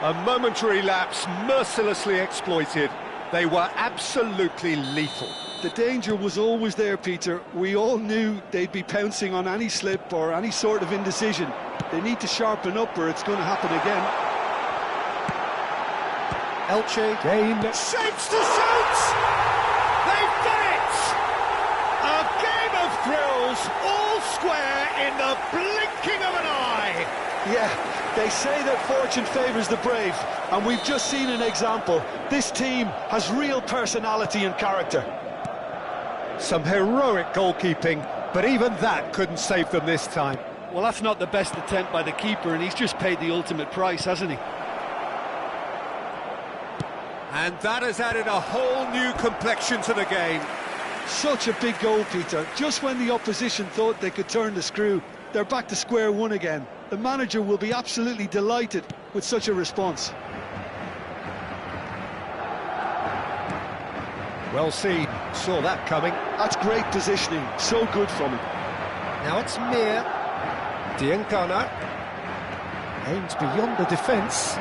A momentary lapse, mercilessly exploited. They were absolutely lethal. The danger was always there, Peter. We all knew they'd be pouncing on any slip or any sort of indecision. They need to sharpen up or it's going to happen again. Elche gain. Shapes to shoot! They've done it! A game of thrills, all square in the blinking of an eye. Yeah, they say that fortune favours the brave, and we've just seen an example. This team has real personality and character. Some heroic goalkeeping, but even that couldn't save them this time. Well, that's not the best attempt by the keeper, and he's just paid the ultimate price, hasn't he? And that has added a whole new complexion to the game. Such a big goal, Peter. Just when the opposition thought they could turn the screw, they're back to square one again. The manager will be absolutely delighted with such a response. Well seen, saw that coming. That's great positioning, so good from him. Now it's Mir. Diangana aims beyond the defence.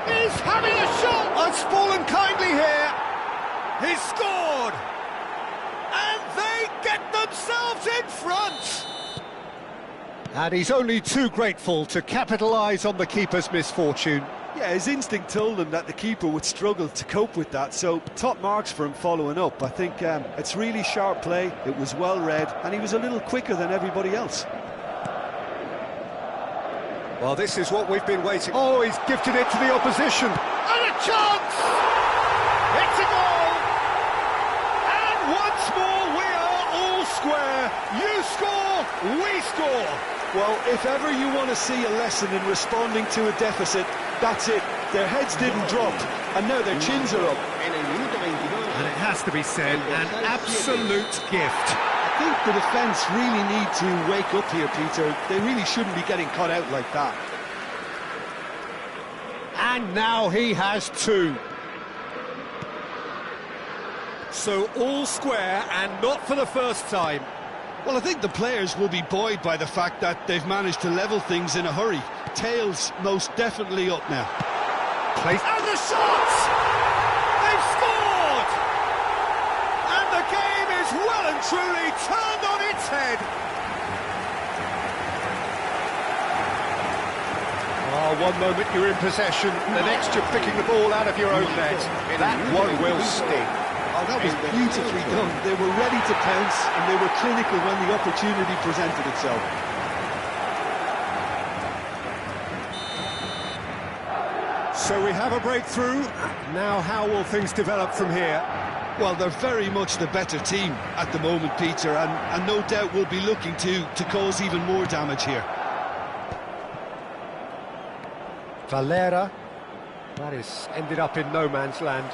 He's having a shot! Oh, it's fallen kindly here. He's scored! And they get themselves in front! And he's only too grateful to capitalise on the keeper's misfortune. Yeah, his instinct told him that the keeper would struggle to cope with that, so top marks for him following up. I think it's really sharp play, it was well read, and he was a little quicker than everybody else. Well, this is what we've been waiting. Oh, he's gifted it to the opposition. And a chance! It's a goal! And once more we are all square. You score, we score. Well, if ever you want to see a lesson in responding to a deficit, that's it. Their heads didn't drop, and now their chins are up. And it has to be said, an absolute gift. I think the defence really need to wake up here, Peter. They really shouldn't be getting caught out like that. And now he has two. So all square, and not for the first time. Well, I think the players will be buoyed by the fact that they've managed to level things in a hurry. Tails most definitely up now. And the shot! They've scored! And the game is well and truly turned on its head. Oh, one moment you're in possession, the next you're picking the ball out of your own net. That one will sting. Oh, that was beautifully done. They were ready to pounce, and they were clinical when the opportunity presented itself. So we have a breakthrough. Now how will things develop from here? Well, they're very much the better team at the moment, Peter, and no doubt will be looking to cause even more damage here. Valera. That is ended up in no man's land.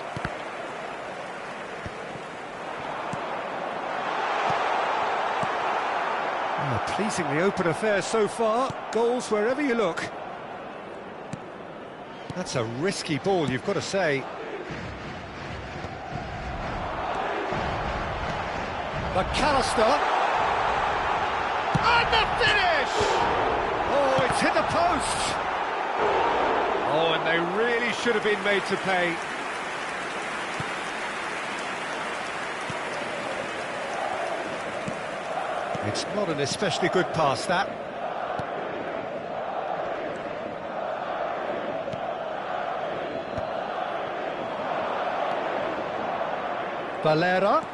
A pleasingly open affair so far. Goals wherever you look. That's a risky ball, you've got to say. McAllister. And the finish! Oh, it's hit the post! Oh, and they really should have been made to pay. It's not an especially good pass, that. Valera.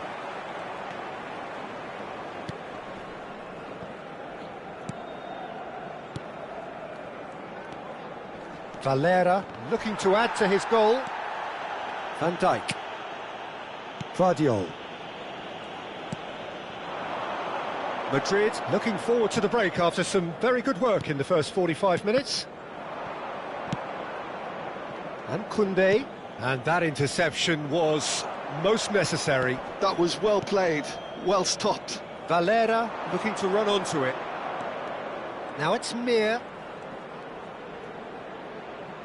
Valera looking to add to his goal. Van Dijk. Guardiola. Madrid looking forward to the break after some very good work in the first 45 minutes. And Koundé. And that interception was most necessary. That was well played, well stopped. Valera looking to run onto it. Now it's Mir.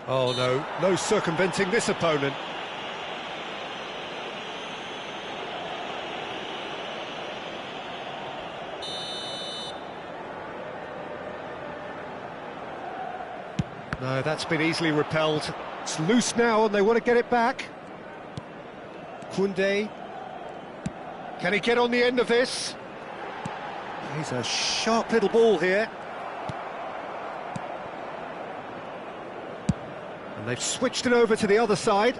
Oh no, no circumventing this opponent. No, that's been easily repelled. It's loose now and they want to get it back. Koundé. Can he get on the end of this? He's a sharp little ball here. And they've switched it over to the other side.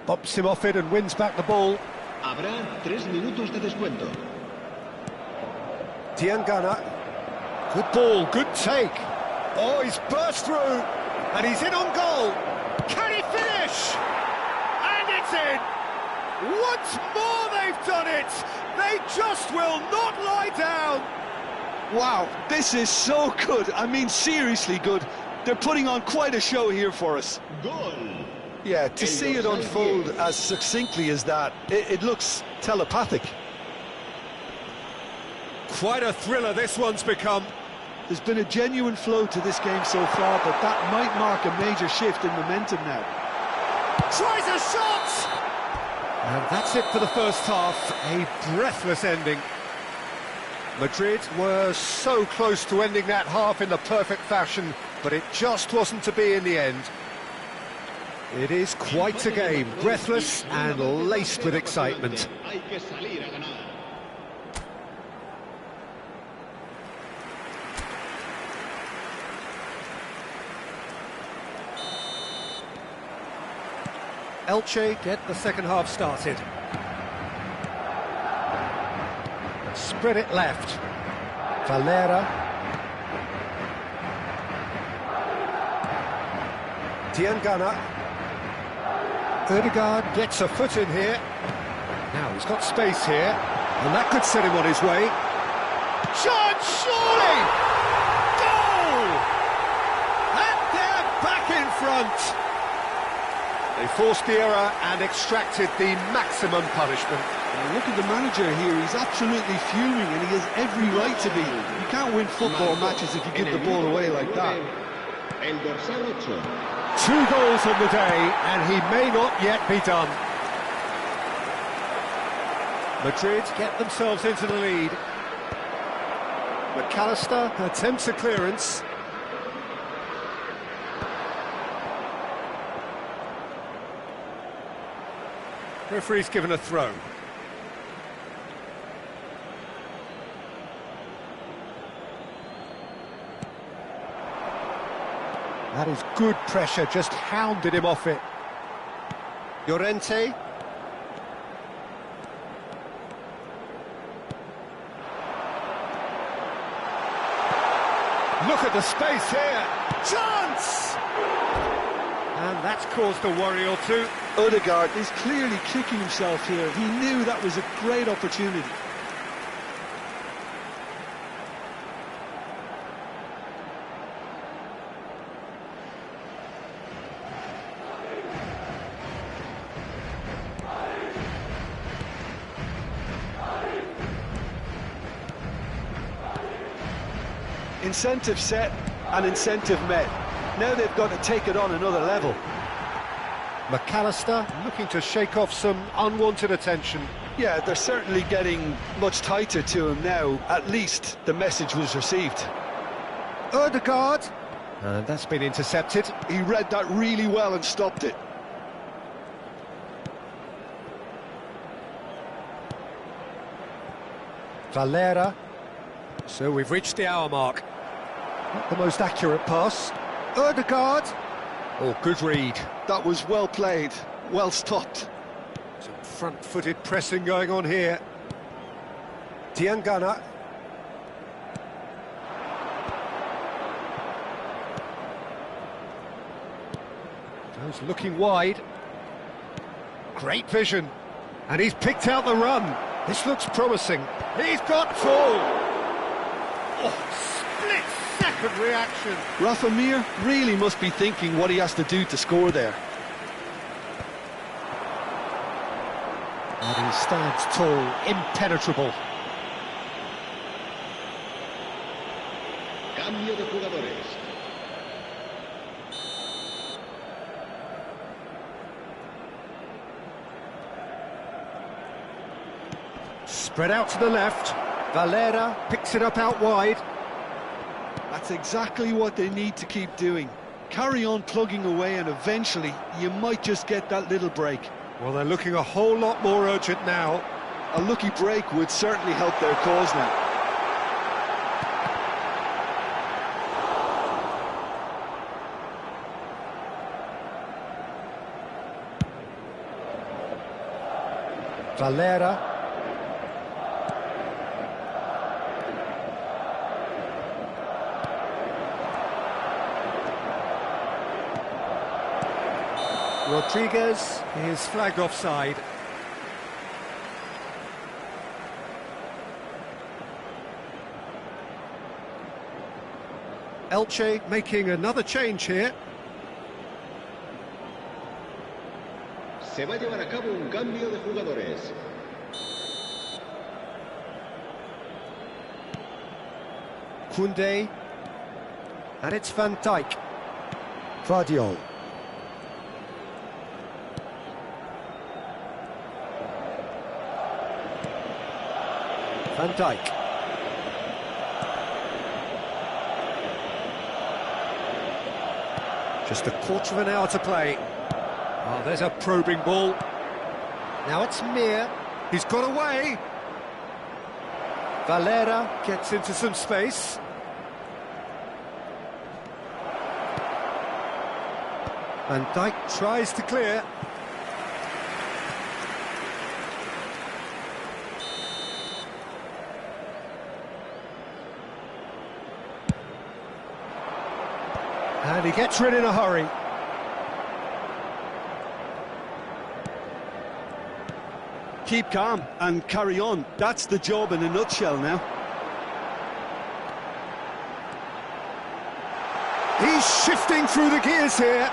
Bops him off it and wins back the ball. Habrá 3 minutos de descuento. Diangana. Good ball, good take. Oh, he's burst through. And he's in on goal. Can he finish? And it's in. Once more they've done it. They just will not lie down. Wow, this is so good. I mean, seriously good. They're putting on quite a show here for us. Gol. Yeah, to see it unfold as succinctly as that, it looks telepathic. Quite a thriller this one's become. There's been a genuine flow to this game so far, but that might mark a major shift in momentum now. Tries a shot! And that's it for the first half. A breathless ending. Madrid were so close to ending that half in the perfect fashion, but it just wasn't to be in the end. It is quite a game, breathless and laced with excitement. Elche get the second half started. Spread it left. Valera. Diangana. Ødegaard gets a foot in here. Now he's got space here, and that could set him on his way. Shot, surely! Goal! And they're back in front. They forced the error and extracted the maximum punishment. Now look at the manager here, he's absolutely fuming and he has every right to be. You can't win football matches if you give the ball away like that. 2 goals on the day, and he may not yet be done. Madrid get themselves into the lead. McAllister attempts a clearance. Referee's given a throw. That is good pressure, just hounded him off it. Llorente. Look at the space here. Chance! And that's caused a worry or two. Ødegaard is clearly kicking himself here. He knew that was a great opportunity. Incentive set and incentive met. Now they've got to take it on another level. McAllister looking to shake off some unwanted attention. Yeah, they're certainly getting much tighter to him now. At least the message was received. Ødegaard. And that's been intercepted. He read that really well and stopped it. Valera. So we've reached the hour mark. Not the most accurate pass. Ødegaard. Oh, good read. That was well played, well stopped. Some front-footed pressing going on here. Diangana. Goes looking wide. Great vision. And he's picked out the run. This looks promising. He's got full. Oh, split-second reaction. Rafa Mir really must be thinking what he has to do to score there. And he stands tall, impenetrable. Cambio de jugadores. Spread out to the left. Valera picks it up out wide. That's exactly what they need to keep doing. Carry on plugging away and eventually you might just get that little break. Well, they're looking a whole lot more urgent now. A lucky break would certainly help their cause now. Valera. Rodriguez is flagged offside. Elche making another change here. Se va a llevar a cabo un cambio de jugadores. Koundé. And it's Van Dijk. Guardiola. Van Dijk. Just a quarter of an hour to play. Oh, there's a probing ball. Now it's Mir. He's got away. Valera gets into some space. Van Dijk tries to clear. And he gets rid in a hurry. Keep calm and carry on. That's the job in a nutshell now. He's shifting through the gears here.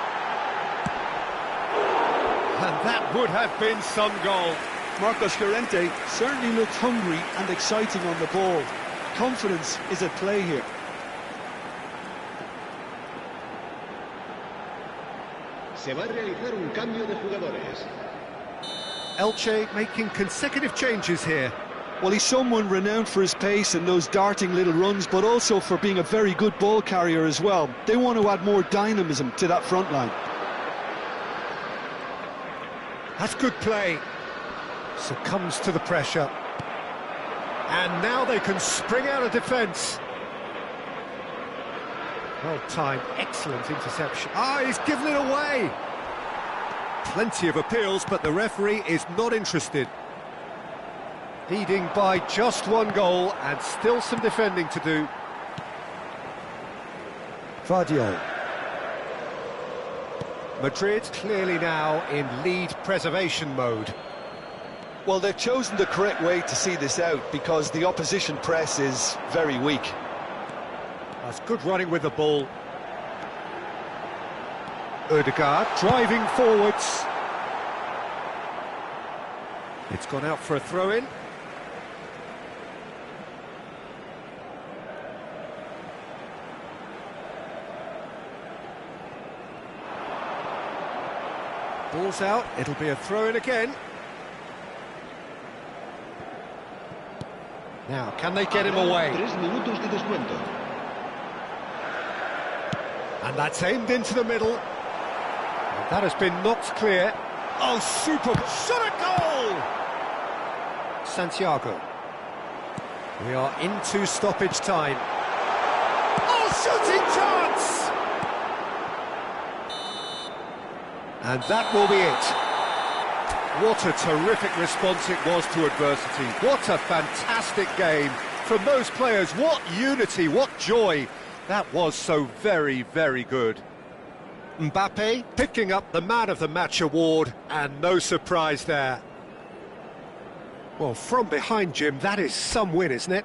And that would have been some goal. Marcos Llorente certainly looked hungry and exciting on the ball. Confidence is at play here. Se va a realizar un cambio de jugadores. Elche making consecutive changes here. Well, he's someone renowned for his pace and those darting little runs, but also for being a very good ball carrier as well. They want to add more dynamism to that front line. That's good play. Succumbs to the pressure. And now they can spring out of defence. Well timed, excellent interception. Ah, he's given it away. Plenty of appeals, but the referee is not interested. Leading by just one goal and still some defending to do. Guardiola. Madrid clearly now in lead preservation mode. Well, they've chosen the correct way to see this out because the opposition press is very weak. That's good running with the ball. Ødegaard driving forwards. It's gone out for a throw-in. Ball's out, it'll be a throw-in again. Now, can they get him away? 3 minutos de descuento. And that's aimed into the middle. And that has been knocked clear. Oh, super shot at goal! Santiago. We are into stoppage time. Oh, shooting chance! And that will be it. What a terrific response it was to adversity. What a fantastic game from those players. What unity, what joy. That was so very, very good. Mbappe picking up the Man of the Match award, and no surprise there. Well, from behind, Jim, that is some win, isn't it?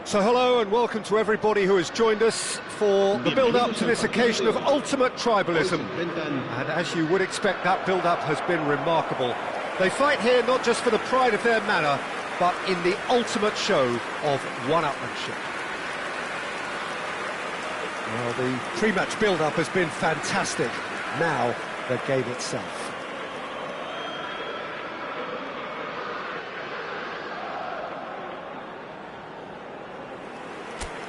So hello and welcome to everybody who has joined us for the build-up to this occasion of ultimate tribalism. And as you would expect, that build-up has been remarkable. They fight here not just for the pride of their manor, but in the ultimate show of one-upmanship. Well, the pre-match build-up has been fantastic. Now, the game itself.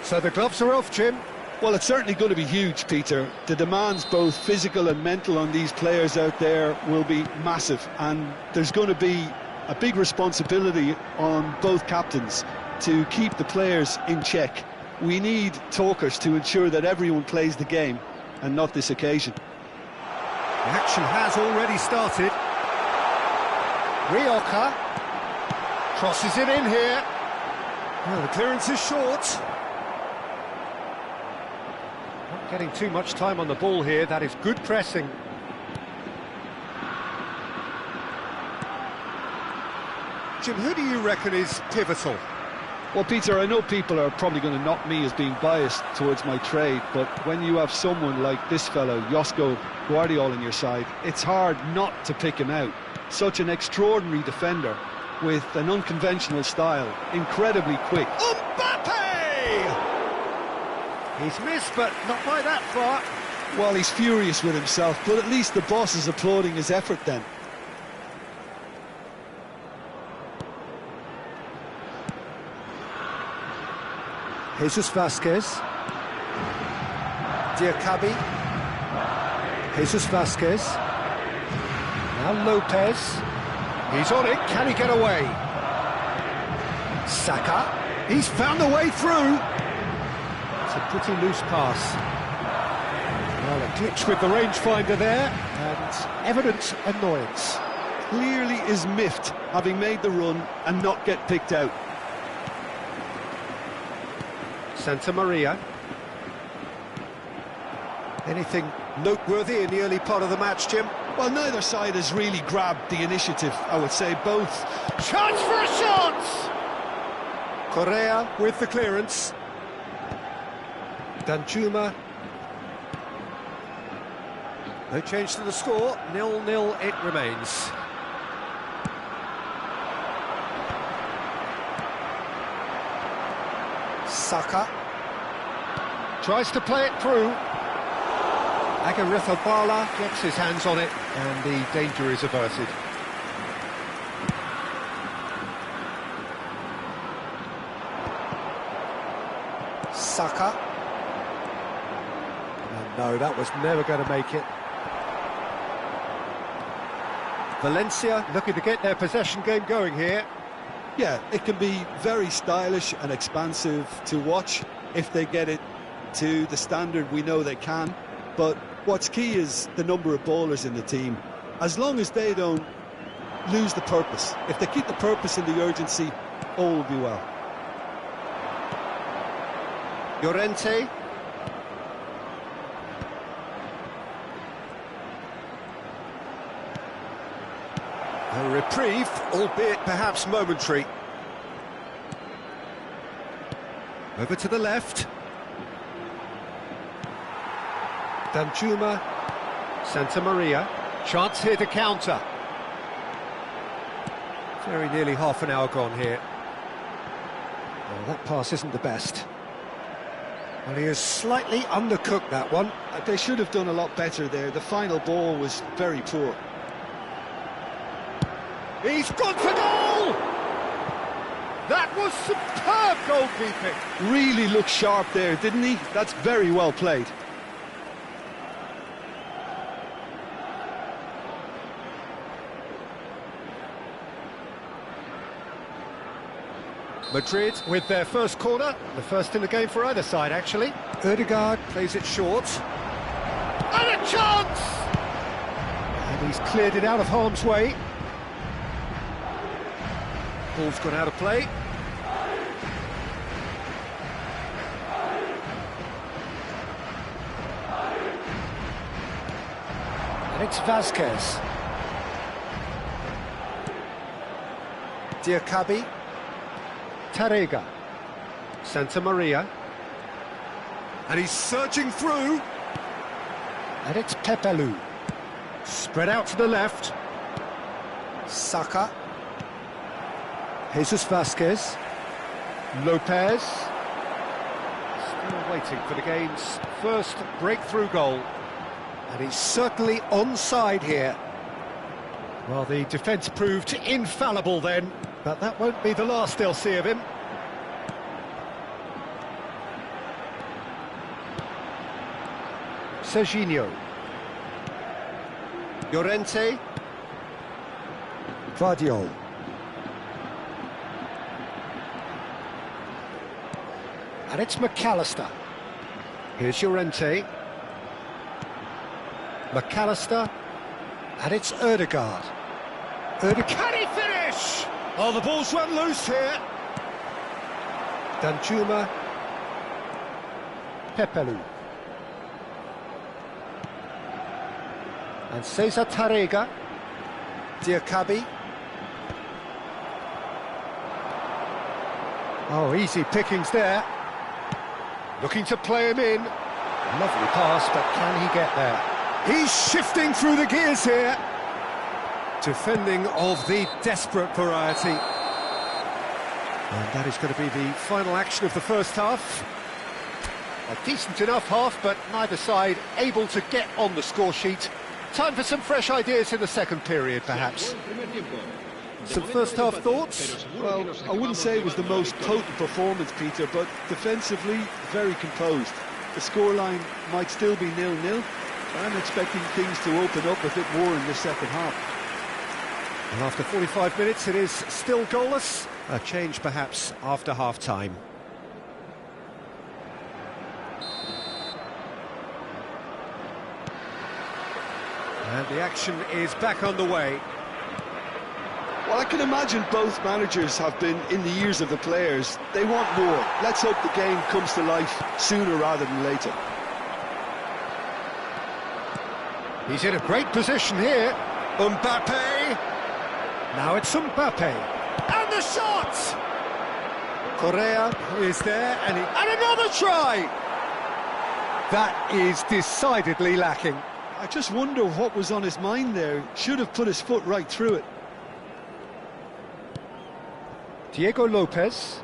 So the gloves are off, Jim. Well, it's certainly going to be huge, Peter. The demands, both physical and mental, on these players out there will be massive, and there's going to be a big responsibility on both captains to keep the players in check. We need talkers to ensure that everyone plays the game, and not this occasion. The action has already started. Rioja crosses it in here. Well, the clearance is short. Not getting too much time on the ball here. That is good pressing. Jim, who do you reckon is pivotal? Well, Peter, I know people are probably going to knock me as being biased towards my trade, but when you have someone like this fellow, Josko Guardiola, on your side, it's hard not to pick him out. Such an extraordinary defender with an unconventional style, incredibly quick. Mbappe! He's missed, but not by that far. Well, he's furious with himself, but at least the boss is applauding his effort then. Jesus Vasquez. Diakabi. Jesus Vasquez. Now Lopez. He's on it. Can he get away? Saka. He's found the way through. It's a pretty loose pass. Well, a glitch with the rangefinder there, and evident annoyance. Clearly is miffed, having made the run and not get picked out. Santa Maria. Anything noteworthy in the early part of the match, Jim? Well, neither side has really grabbed the initiative, I would say. Both. Chance for a shot! Correa with the clearance. Danjuma. No change to the score. 0-0 it remains. Saka tries to play it through. Agarithobala gets his hands on it, and the danger is averted. Saka. And no, that was never going to make it. Valencia looking to get their possession game going here. Yeah, it can be very stylish and expansive to watch if they get it to the standard we know they can. But what's key is the number of ballers in the team. As long as they don't lose the purpose, if they keep the purpose and the urgency, all will be well. Llorente. A reprieve, albeit perhaps momentary. Over to the left. Danjuma. Santa Maria. Chance here to counter. Very nearly half an hour gone here. Well, that pass isn't the best. Well, he has slightly undercooked that one. They should have done a lot better there. The final ball was very poor. He's gone for goal! That was superb goalkeeping. Really looked sharp there, didn't he? That's very well played. Madrid with their first corner, the first in the game for either side, actually. Ødegaard plays it short. And a chance! And he's cleared it out of harm's way. Ball's gone out of play. And it's Vasquez. Diakabi. Tarega. Santa Maria. And he's surging through. And it's Pepelu. Spread out to the left. Saka. Jesus Vasquez. Lopez. Still waiting for the game's first breakthrough goal. And he's certainly onside here. Well, the defence proved infallible then, but that won't be the last they'll see of him. Serginho. Llorente. Guardiol. And it's McAllister. Here's Llorente. McAllister. And it's Ødegaard. Can he finish? Oh, the ball's run loose here. Danjuma. Pepelu. And Cesar Tarrega. Diakabi. Oh, easy pickings there. Looking to play him in. Lovely pass, but can he get there? He's shifting through the gears here. Defending of the desperate variety. And that is going to be the final action of the first half. A decent enough half, but neither side able to get on the score sheet. Time for some fresh ideas in the second period, perhaps. Some first-half thoughts? Well, I wouldn't say it was the most potent performance, Peter, but defensively, very composed. The scoreline might still be 0-0. I'm expecting things to open up a bit more in the second half. And after 45 minutes, it is still goalless. A change, perhaps, after half-time. And the action is back underway. Well, I can imagine both managers have been in the ears of the players. They want more. Let's hope the game comes to life sooner rather than later. He's in a great position here. Mbappe. Now it's Mbappe. And the shot! Correa is there, and another try! That is decidedly lacking. I just wonder what was on his mind there. Should have put his foot right through it. Diego Lopez.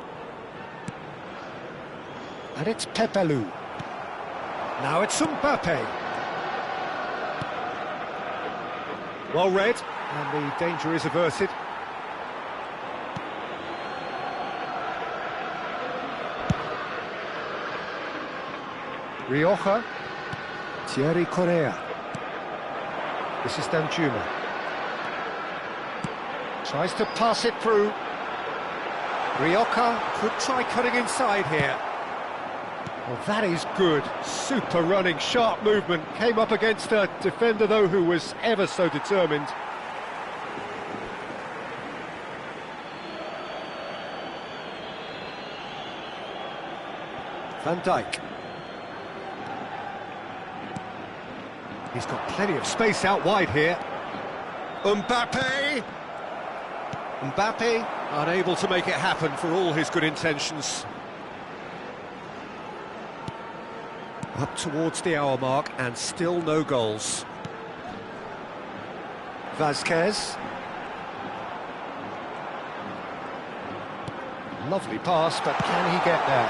And it's Pepelu. Now it's Mbappe. Well read, and the danger is averted. Rioja. Thierry Correa. This is Danjuma. Tries to pass it through. Rioja could try cutting inside here. Well, that is good. Super running, sharp movement. Came up against a defender, though, who was ever so determined. Van Dijk. He's got plenty of space out wide here. Mbappe! Mbappe unable to make it happen for all his good intentions. Up towards the hour mark and still no goals. Vasquez. Lovely pass, but can he get there?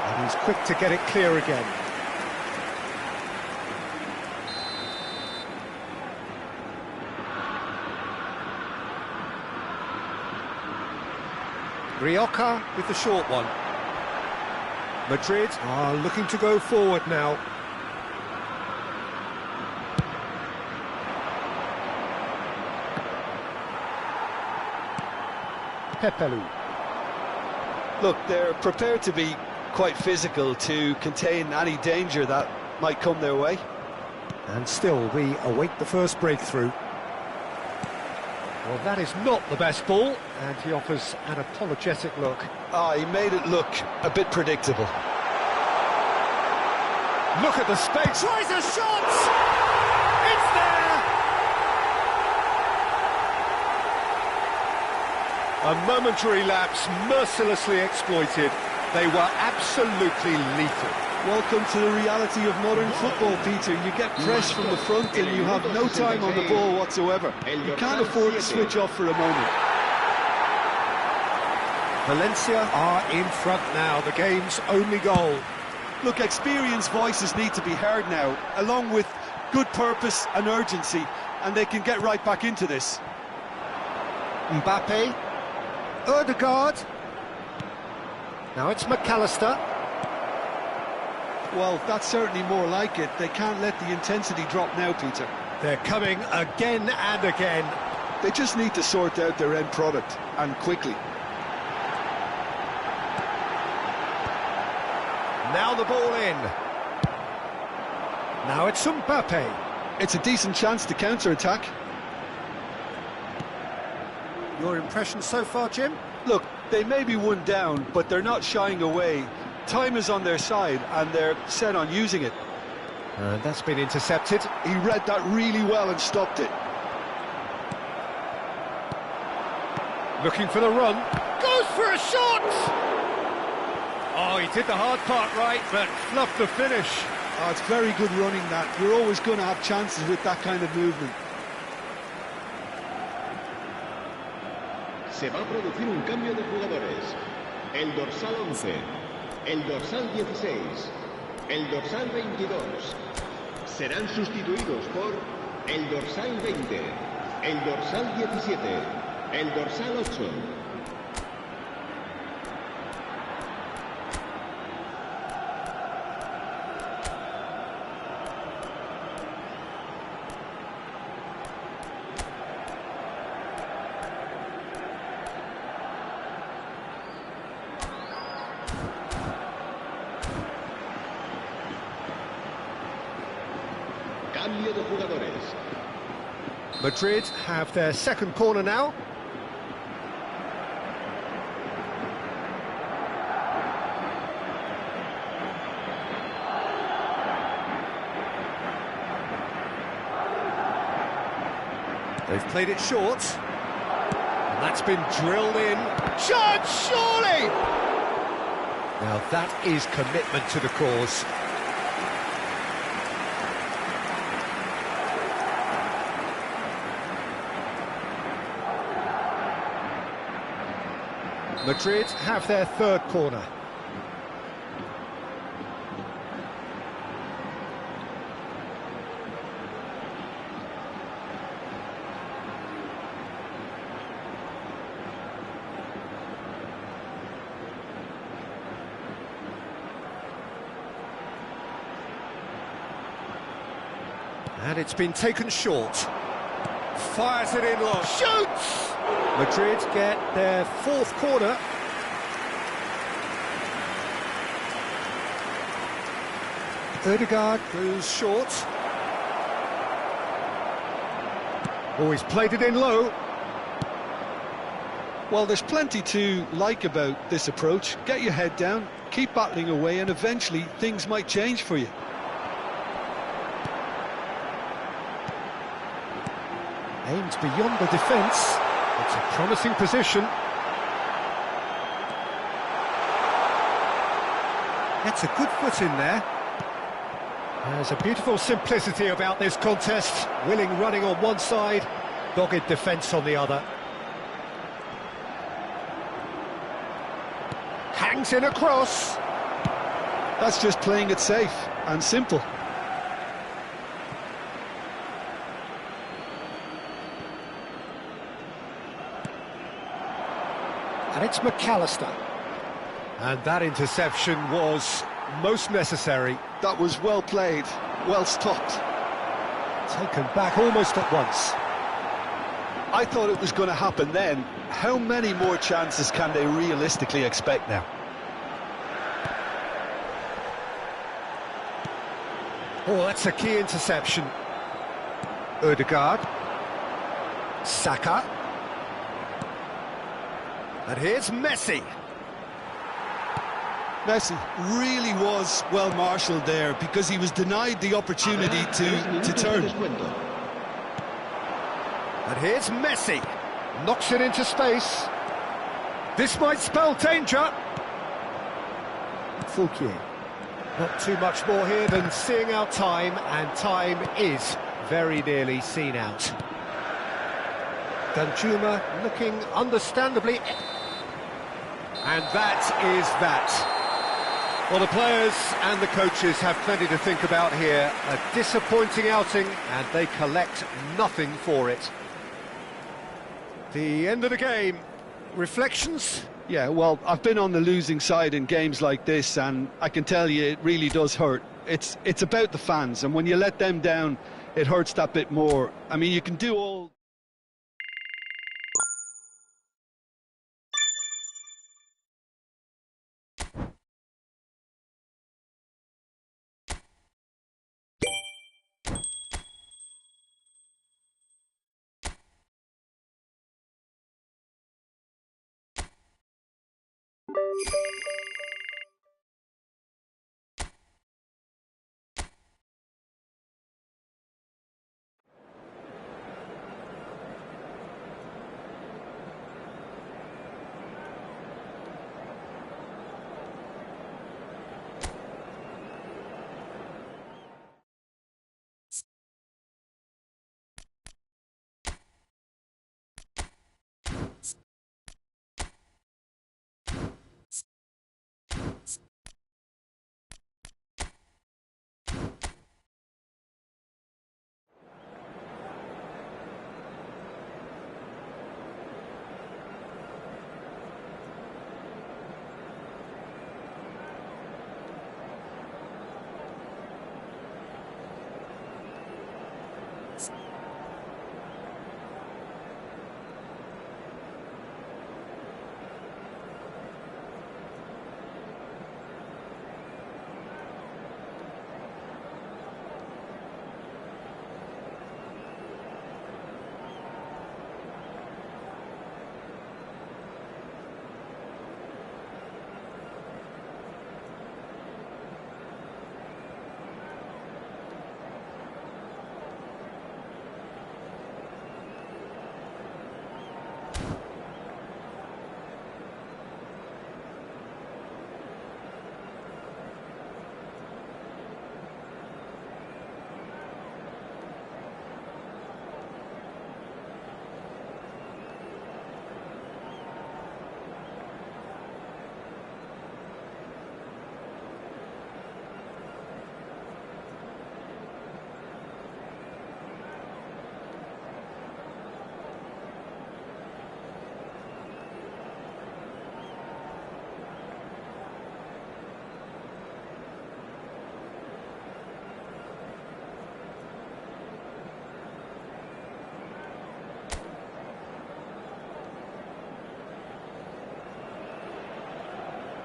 And he's quick to get it clear again. Rioja with the short one. Madrid are looking to go forward now. Pepelu. Look, they're prepared to be quite physical to contain any danger that might come their way. And still, we await the first breakthrough. Well, that is not the best ball, and he offers an apologetic look. He made it look a bit predictable. Look at the space, tries a shot! It's there! A momentary lapse, mercilessly exploited. They were absolutely lethal. Welcome to the reality of modern football, Peter. You get pressed from the front and you have no time on the ball whatsoever. You can't afford to switch off for a moment. Valencia are in front now, the game's only goal. Look, experienced voices need to be heard now, along with good purpose and urgency, and they can get right back into this. Mbappe, Ødegaard, now it's McAllister. Well, that's certainly more like it. They can't let the intensity drop now, Peter. They're coming again and again. They just need to sort out their end product, and quickly. Now the ball in. Now it's Mbappe. It's a decent chance to counter-attack. Your impression so far, Jim? Look, they may be one down, but they're not shying away. Time is on their side, and they're set on using it. And that's been intercepted. He read that really well and stopped it. Looking for the run. Goes for a shot! Oh, he did the hard part right, but fluffed the finish. Oh, it's very good running that. You're always going to have chances with that kind of movement. Se va a producir un cambio de jugadores. El dorsal 11, el dorsal 16, el dorsal 22. Serán sustituidos por el dorsal 20, el dorsal 17, el dorsal 8. Cambio de jugadores. Madrid have their second corner now. They've played it short. And that's been drilled in. Chance, surely! Now that is commitment to the cause. Madrid have their third corner. And it's been taken short. Fires it in long. Shoots! Madrid get their fourth corner. Ødegaard goes short. Oh, he's played it in low. Well, there's plenty to like about this approach. Get your head down, keep battling away, and eventually things might change for you. Aims beyond the defence. It's a promising position. Gets a good foot in there. There's a beautiful simplicity about this contest. Willing running on one side, dogged defence on the other. Hangs in a cross. That's just playing it safe and simple. And it's McAllister. And that interception was most necessary. That was well played, well stopped. Taken back almost at once. I thought it was going to happen then. How many more chances can they realistically expect now? Oh, that's a key interception. Ødegaard. Saka. And here's Messi. Messi really was well marshalled there because he was denied the opportunity to turn. And here's Messi. Knocks it into space. This might spell danger. Fouquier. Not too much more here than seeing out time, and time is very nearly seen out. Danjuma looking understandably... And that is that. Well, the players and the coaches have plenty to think about here. A disappointing outing, and they collect nothing for it. The end of the game. Reflections? Yeah, well, I've been on the losing side in games like this, and I can tell you it really does hurt. It's about the fans, and when you let them down, it hurts that bit more. I mean, you can do all...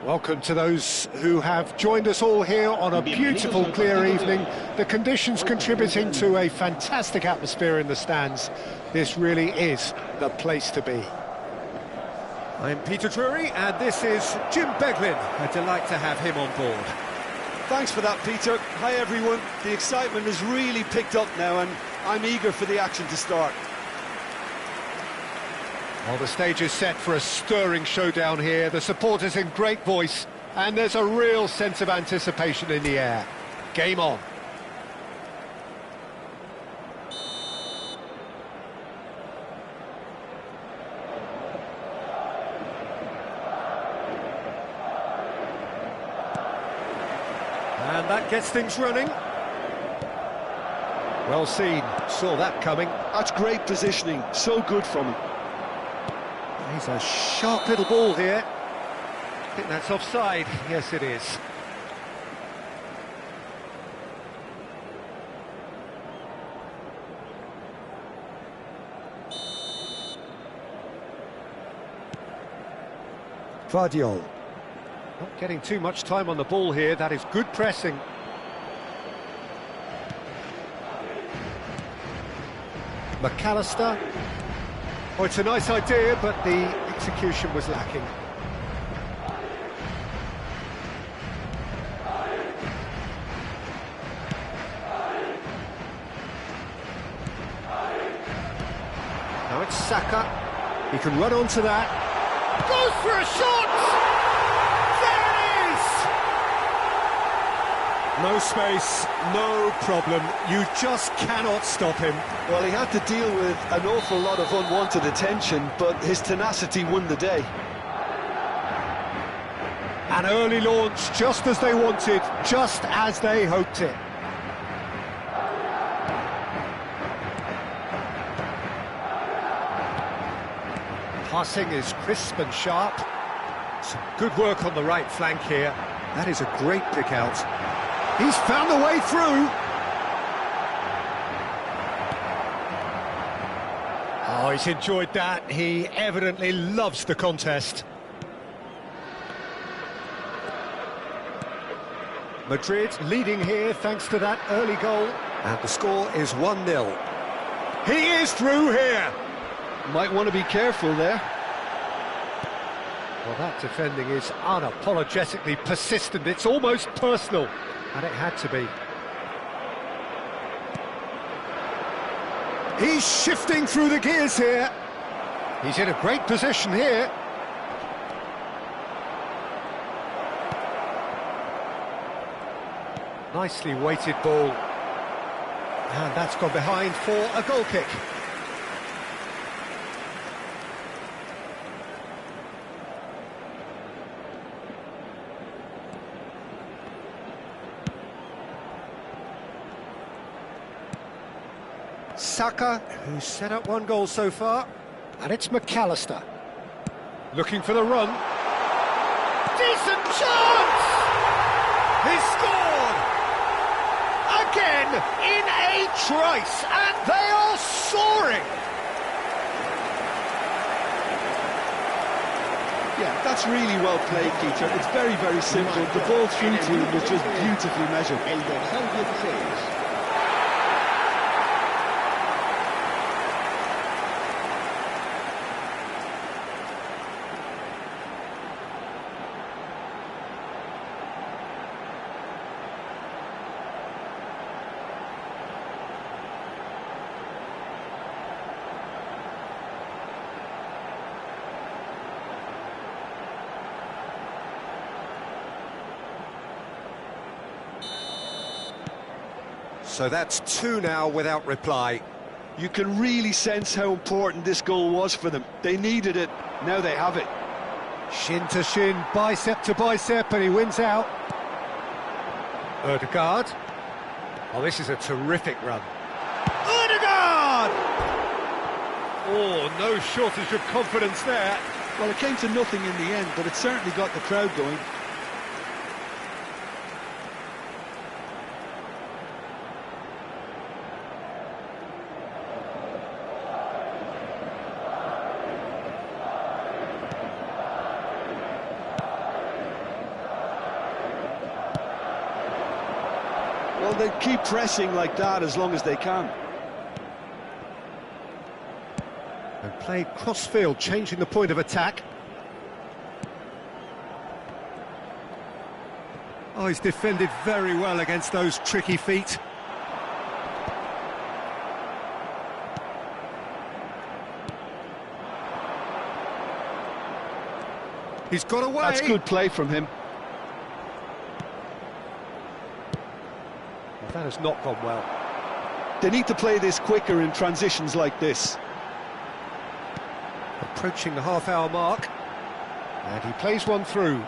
Welcome to those who have joined us all here on a beautiful, clear evening. The conditions contributing to a fantastic atmosphere in the stands. This really is the place to be. I'm Peter Drury, and this is Jim Beglin. A delight to have him on board. Thanks for that, Peter. Hi, everyone. The excitement has really picked up now, and I'm eager for the action to start. Well, the stage is set for a stirring showdown here. The supporters in great voice, and there's a real sense of anticipation in the air. Game on. And that gets things running. Well seen, saw that coming. That's great positioning, so good from him. He's a sharp little ball here. I think that's offside. Yes, it is. Vardiol. Not getting too much time on the ball here. That is good pressing. McAllister. Oh, it's a nice idea, but the execution was lacking. Now it's Saka. He can run onto that. Goes for a shot! There it is! No space, no problem. You just cannot stop him. Well, he had to deal with an awful lot of unwanted attention, but his tenacity won the day. An early launch, just as they wanted, just as they hoped it. Passing is crisp and sharp. Some good work on the right flank here. That is a great pick out. He's found the way through. Oh, he's enjoyed that. He evidently loves the contest. Madrid leading here thanks to that early goal. And the score is 1-0. He is through here. Might want to be careful there. Well, that defending is unapologetically persistent. It's almost personal. And it had to be. He's shifting through the gears here. He's in a great position here. Nicely weighted ball. And that's gone behind for a goal kick. Saka, who's set up one goal so far, and it's McAllister. Looking for the run. Decent chance! He's scored! Again, in a trice, and they are soaring! Yeah, that's really well played, Peter. It's very, very simple. The ball through to him was just beautifully measured. El dorsal 16. So that's 2 now without reply. You can really sense how important this goal was for them. They needed it, now they have it. Shin to shin, bicep to bicep, and he wins out. Ødegaard. Oh, this is a terrific run. Ødegaard! Oh, no shortage of confidence there. Well, it came to nothing in the end, but it certainly got the crowd going. Well, they keep pressing like that as long as they can. And played cross-field, changing the point of attack. Oh, he's defended very well against those tricky feet. He's got away. That's good play from him. That has not gone well. They need to play this quicker in transitions like this. Approaching the half-hour mark. And he plays one through.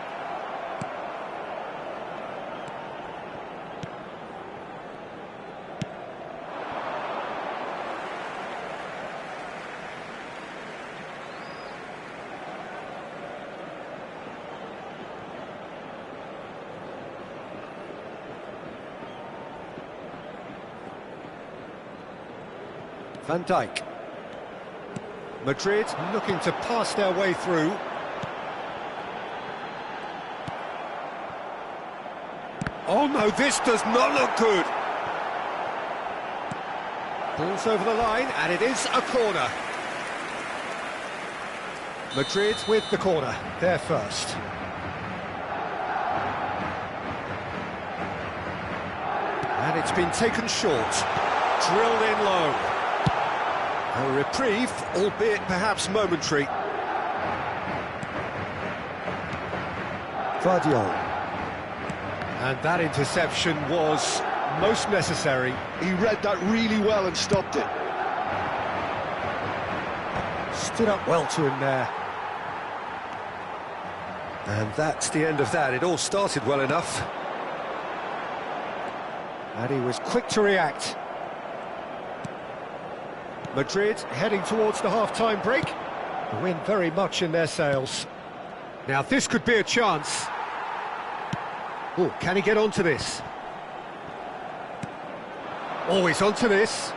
Van Dijk. Madrid looking to pass their way through. Oh no, this does not look good. Ball's over the line, and it is a corner. Madrid with the corner, they're first. And it's been taken short. Drilled in low. A reprieve, albeit perhaps momentary. Vardiol. And that interception was most necessary. He read that really well and stopped it. Stood up well to him there. And that's the end of that. It all started well enough. And he was quick to react. Madrid heading towards the half-time break. The wind very much in their sails. Now this could be a chance. Oh, can he get onto this? Oh, he's onto this.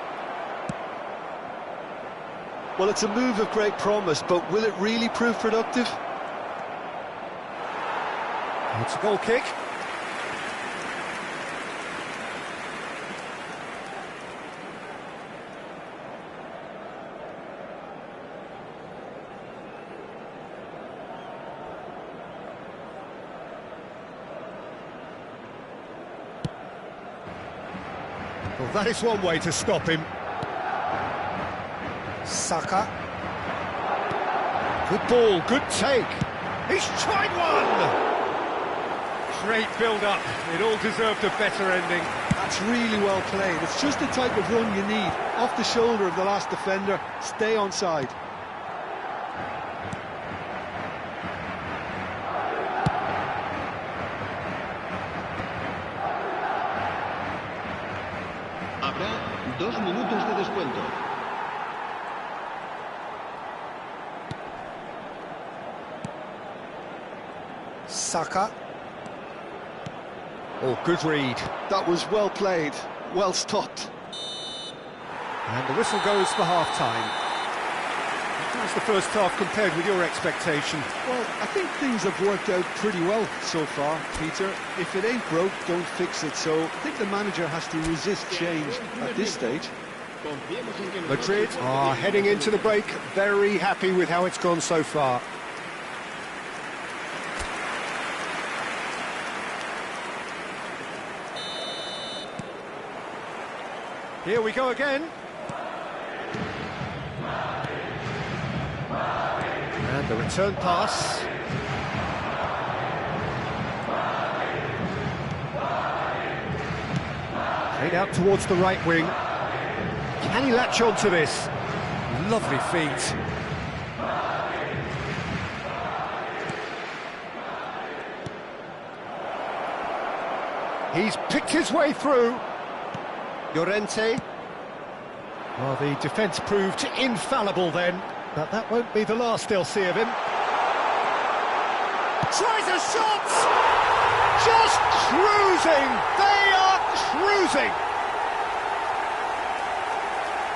Well, it's a move of great promise, but will it really prove productive? It's a goal kick. Well, that is one way to stop him. Saka. Good ball, good take. He's tried one! Great build-up. It all deserved a better ending. That's really well played. It's just the type of run you need. Off the shoulder of the last defender, stay onside. Habrá 2 minutos de descuento. Saka. Oh, good read. That was well played, well stopped. And the whistle goes for half-time. How was the first half compared with your expectation? Well, I think things have worked out pretty well so far, Peter. If it ain't broke, don't fix it. So I think the manager has to resist change at this stage. Madrid are heading into the break, very happy with how it's gone so far. Here we go again. And the return pass. Played out towards the right wing. Can he latch on to this? Lovely feet. He's picked his way through. Llorente. Well, the defence proved infallible then, but that won't be the last they'll see of him. Tries a shot! Just cruising! They are cruising!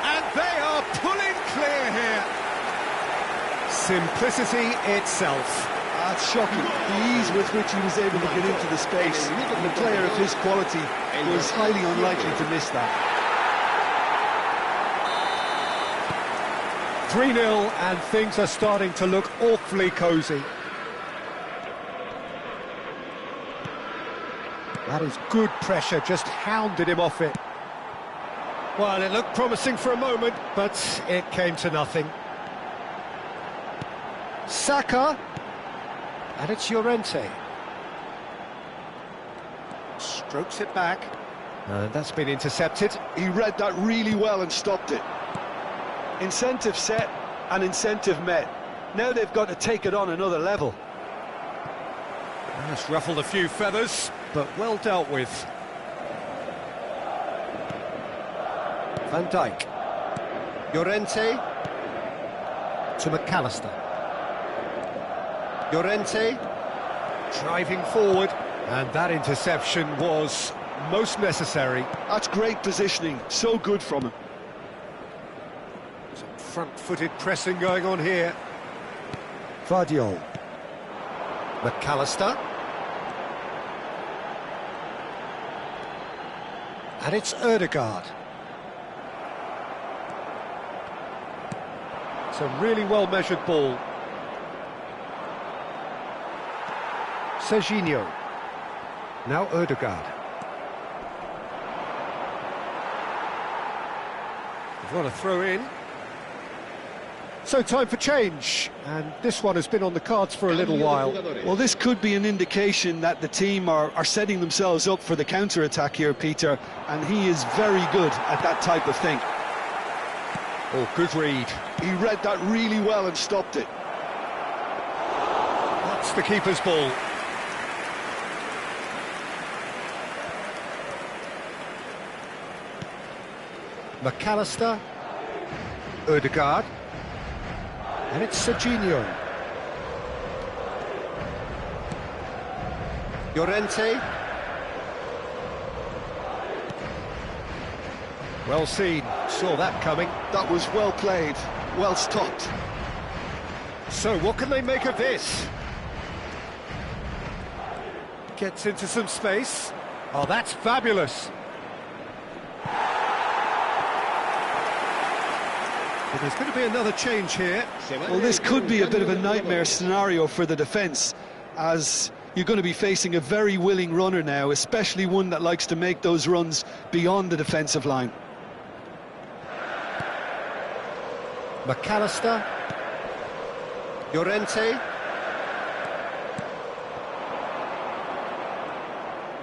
And they are pulling clear here. Simplicity itself. That's shocking. The ease with which he was able to get into the space. And a player of his quality was highly unlikely to miss that. 3-0 and things are starting to look awfully cosy. That is good pressure, just hounded him off it. Well, it looked promising for a moment, but it came to nothing. Saka. And it's Llorente. Strokes it back. And that's been intercepted. He read that really well and stopped it. Incentive set and incentive met. Now they've got to take it on another level. That's ruffled a few feathers, but well dealt with. Van Dijk. Llorente. To McAllister. Llorente. Driving forward. And that interception was most necessary. That's great positioning. So good from him. Some front-footed pressing going on here. Vardiol. McAllister. And it's Ødegaard. It's a really well-measured ball. Serginho. Now Ødegaard. They've got a throw in. So time for change, and this one has been on the cards for a little while. Well, this could be an indication that the team are setting themselves up for the counter-attack here, Peter, and he is very good at that type of thing. Oh, good read. He read that really well and stopped it. That's the keeper's ball. McAllister, Ødegaard, and it's Serginho. Llorente. Well seen, saw that coming. That was well played, well stopped. So what can they make of this? Gets into some space. Oh, that's fabulous. But there's going to be another change here. Well, this could be a bit of a nightmare scenario for the defence, as you're going to be facing a very willing runner now, especially one that likes to make those runs beyond the defensive line. McAllister. Llorente.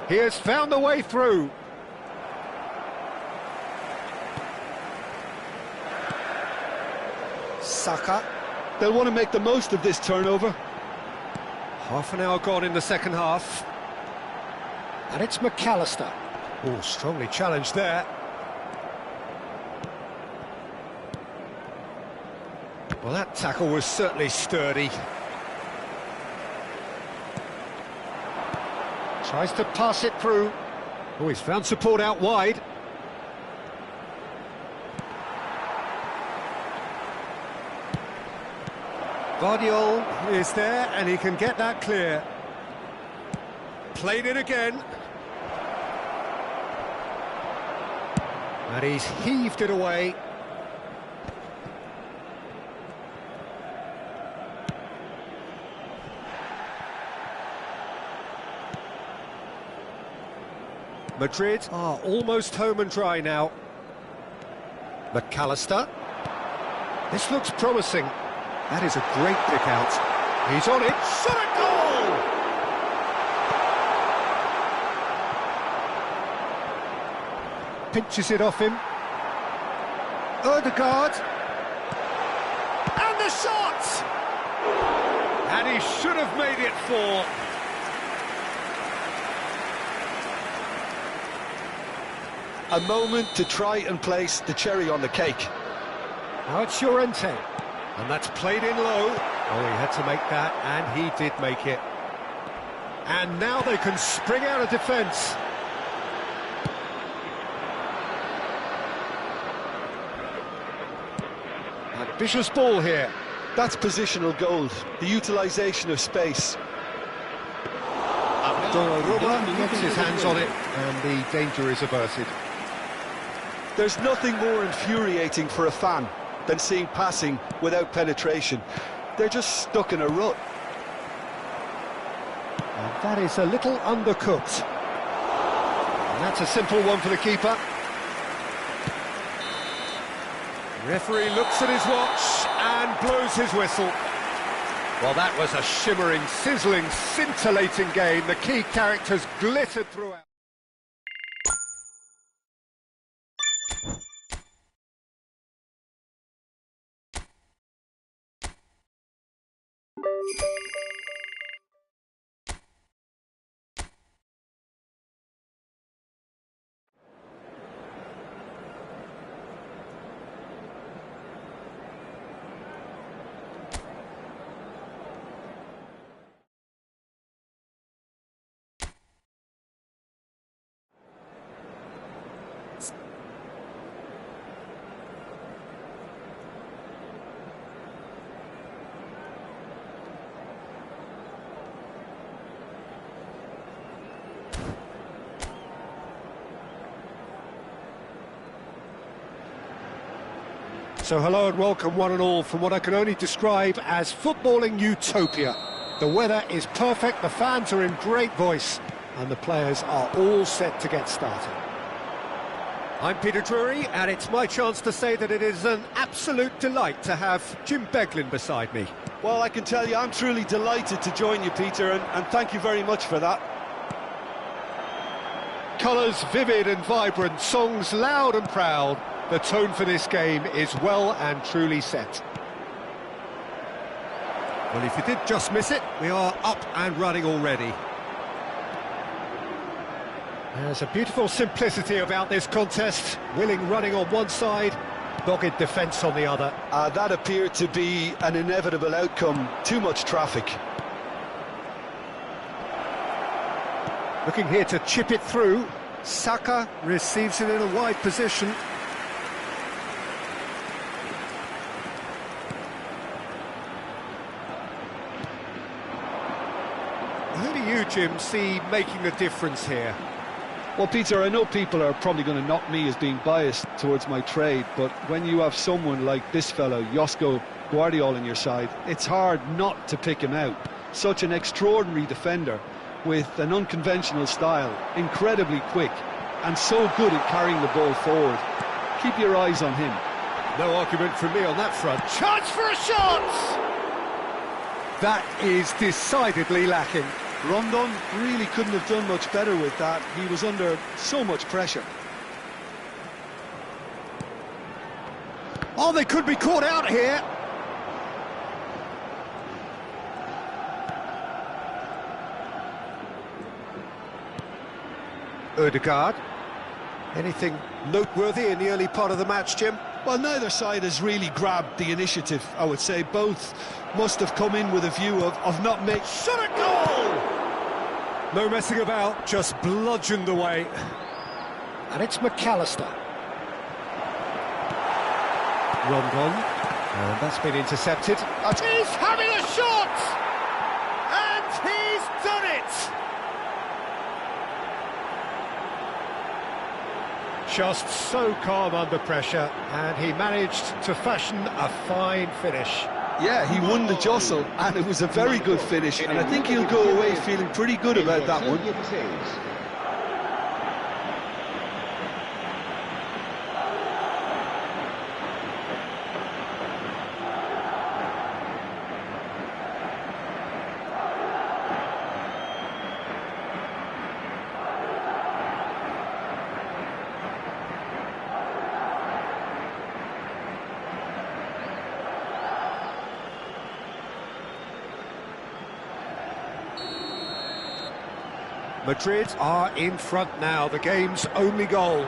He has found the way through. Saka. They'll want to make the most of this turnover. Half an hour gone in the second half. And it's McAllister. Oh, strongly challenged there. Well, that tackle was certainly sturdy. Tries to pass it through. Oh, he's found support out wide. Guardiol is there, and he can get that clear. Played it again. And he's heaved it away. Madrid are almost home and dry now. McAllister. This looks promising. That is a great pick out. He's on it. Shot a goal! Pinches it off him. Ødegaard. And the shot! And he should have made it 4. A moment to try and place the cherry on the cake. Now it's Llorente. And that's played in low. Oh, he had to make that, and he did make it. And now they can spring out of defence. Ambitious ball here. That's positional gold, the utilisation of space. Donnarumma gets his hands on it, and the danger is averted. There's nothing more infuriating for a fan than seeing passing without penetration. They're just stuck in a rut. And that is a little undercooked. And that's a simple one for the keeper. Referee looks at his watch and blows his whistle. Well, that was a shimmering, sizzling, scintillating game. The key characters glittered throughout. So hello and welcome one and all from what I can only describe as footballing utopia. The weather is perfect, the fans are in great voice, and the players are all set to get started. I'm Peter Drury, and it's my chance to say that it is an absolute delight to have Jim Beglin beside me. Well, I can tell you I'm truly delighted to join you, Peter, and thank you very much for that. Colours vivid and vibrant, songs loud and proud. The tone for this game is well and truly set. Well, if you did just miss it, we are up and running already. There's a beautiful simplicity about this contest. Willing running on one side, dogged defence on the other. That appeared to be an inevitable outcome. Too much traffic. Looking here to chip it through. Saka receives it in a wide position. Who do you, Jim, see making a difference here? Well, Peter, I know people are probably going to knock me as being biased towards my trade, but when you have someone like this fellow, Josko Guardiola, on your side, it's hard not to pick him out. Such an extraordinary defender with an unconventional style, incredibly quick, and so good at carrying the ball forward. Keep your eyes on him. No argument from me on that front. Chance for a shot! That is decidedly lacking. Rondon really couldn't have done much better with that. He was under so much pressure. Oh, they could be caught out here. Ødegaard. Anything noteworthy in the early part of the match, Jim? Well, neither side has really grabbed the initiative, I would say. Both must have come in with a view of not making... Shot at goal! No messing about, just bludgeoned away. And it's McAllister. Rondon. And that's been intercepted. He's having a shot! And he's done it! Just so calm under pressure, and he managed to fashion a fine finish. Yeah, he won the jostle, and it was a very good finish, and I think he'll go away feeling pretty good about that one. Madrid are in front now, the game's only goal.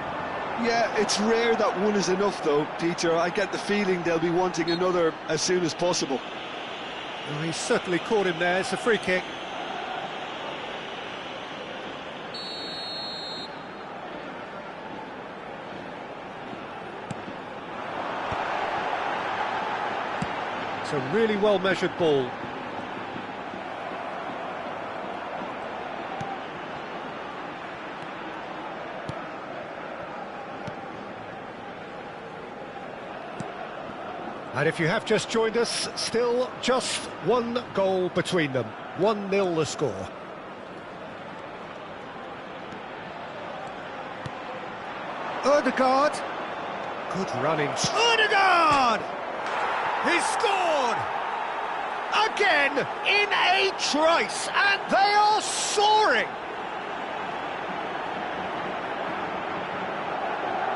Yeah, it's rare that one is enough though, Peter. I get the feeling they'll be wanting another as soon as possible. Well, he's certainly caught him there, it's a free kick. It's a really well-measured ball. And if you have just joined us, still just one goal between them. 1-0 the score. Ødegaard. Good running. Ødegaard! He's scored! Again in a trice, and they are soaring!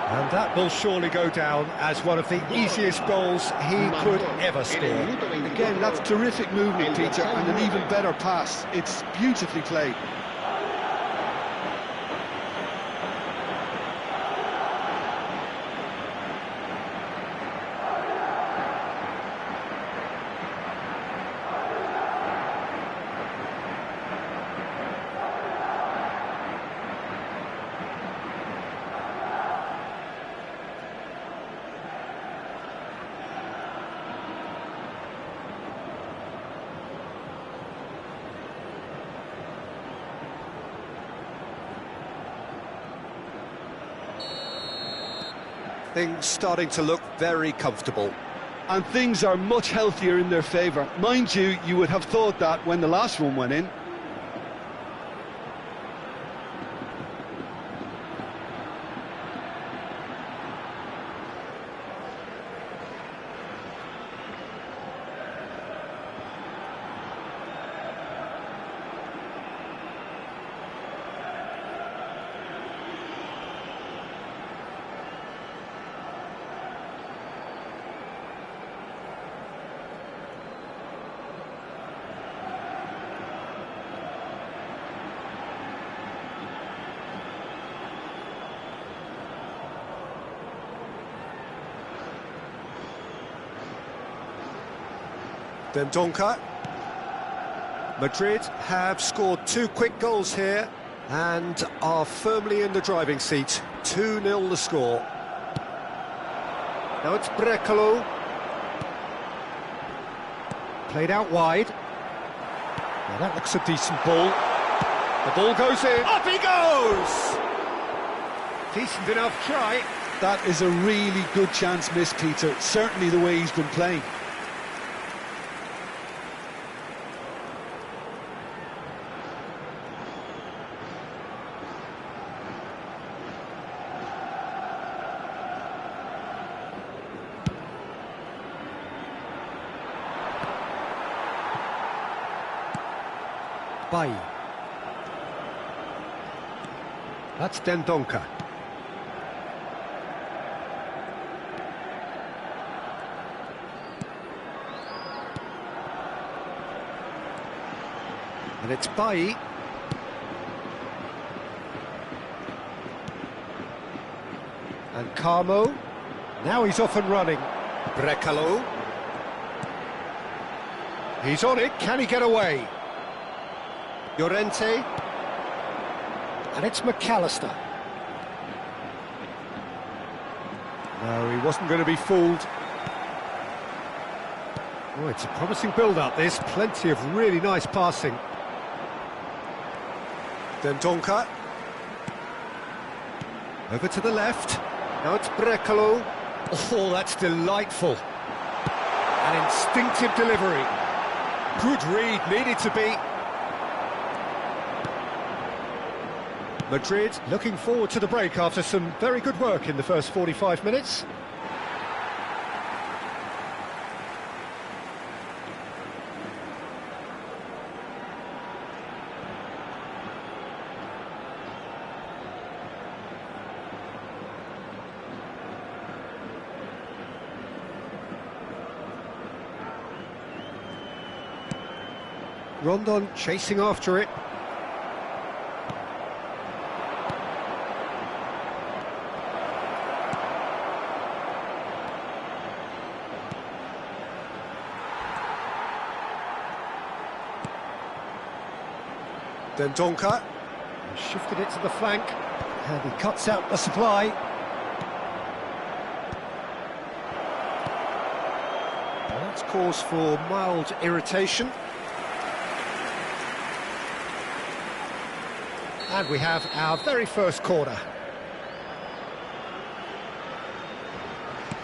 And that will surely go down as one of the easiest goals he could ever score. Again, that's terrific movement, Peter, and an even better pass. It's beautifully played. Things starting to look very comfortable. And things are much healthier in their favour. Mind you, you would have thought that when the last one went in. Dendoncker. Madrid have scored 2 quick goals here and are firmly in the driving seat. 2-0 the score. Now it's Brekalo. Played out wide. Now that looks a decent ball. The ball goes in. Up he goes! Decent enough try. That is a really good chance missed, Peter. Certainly the way he's been playing. Bailly. That's Dendoncker. And it's Bailly. And Carmo. Now he's off and running. Brekalo. He's on it. Can he get away? Llorente. And it's McAllister. No, he wasn't going to be fooled. Oh, it's a promising build-up, this. Plenty of really nice passing. Dendoncker. Over to the left. Now it's Brekalo. Oh, that's delightful. An instinctive delivery. Good read, needed to be. Madrid looking forward to the break after some very good work in the first 45 minutes. Rondon chasing after it. Dendoncker shifted it to the flank, and he cuts out the supply. Well, that's cause for mild irritation. And we have our very first corner.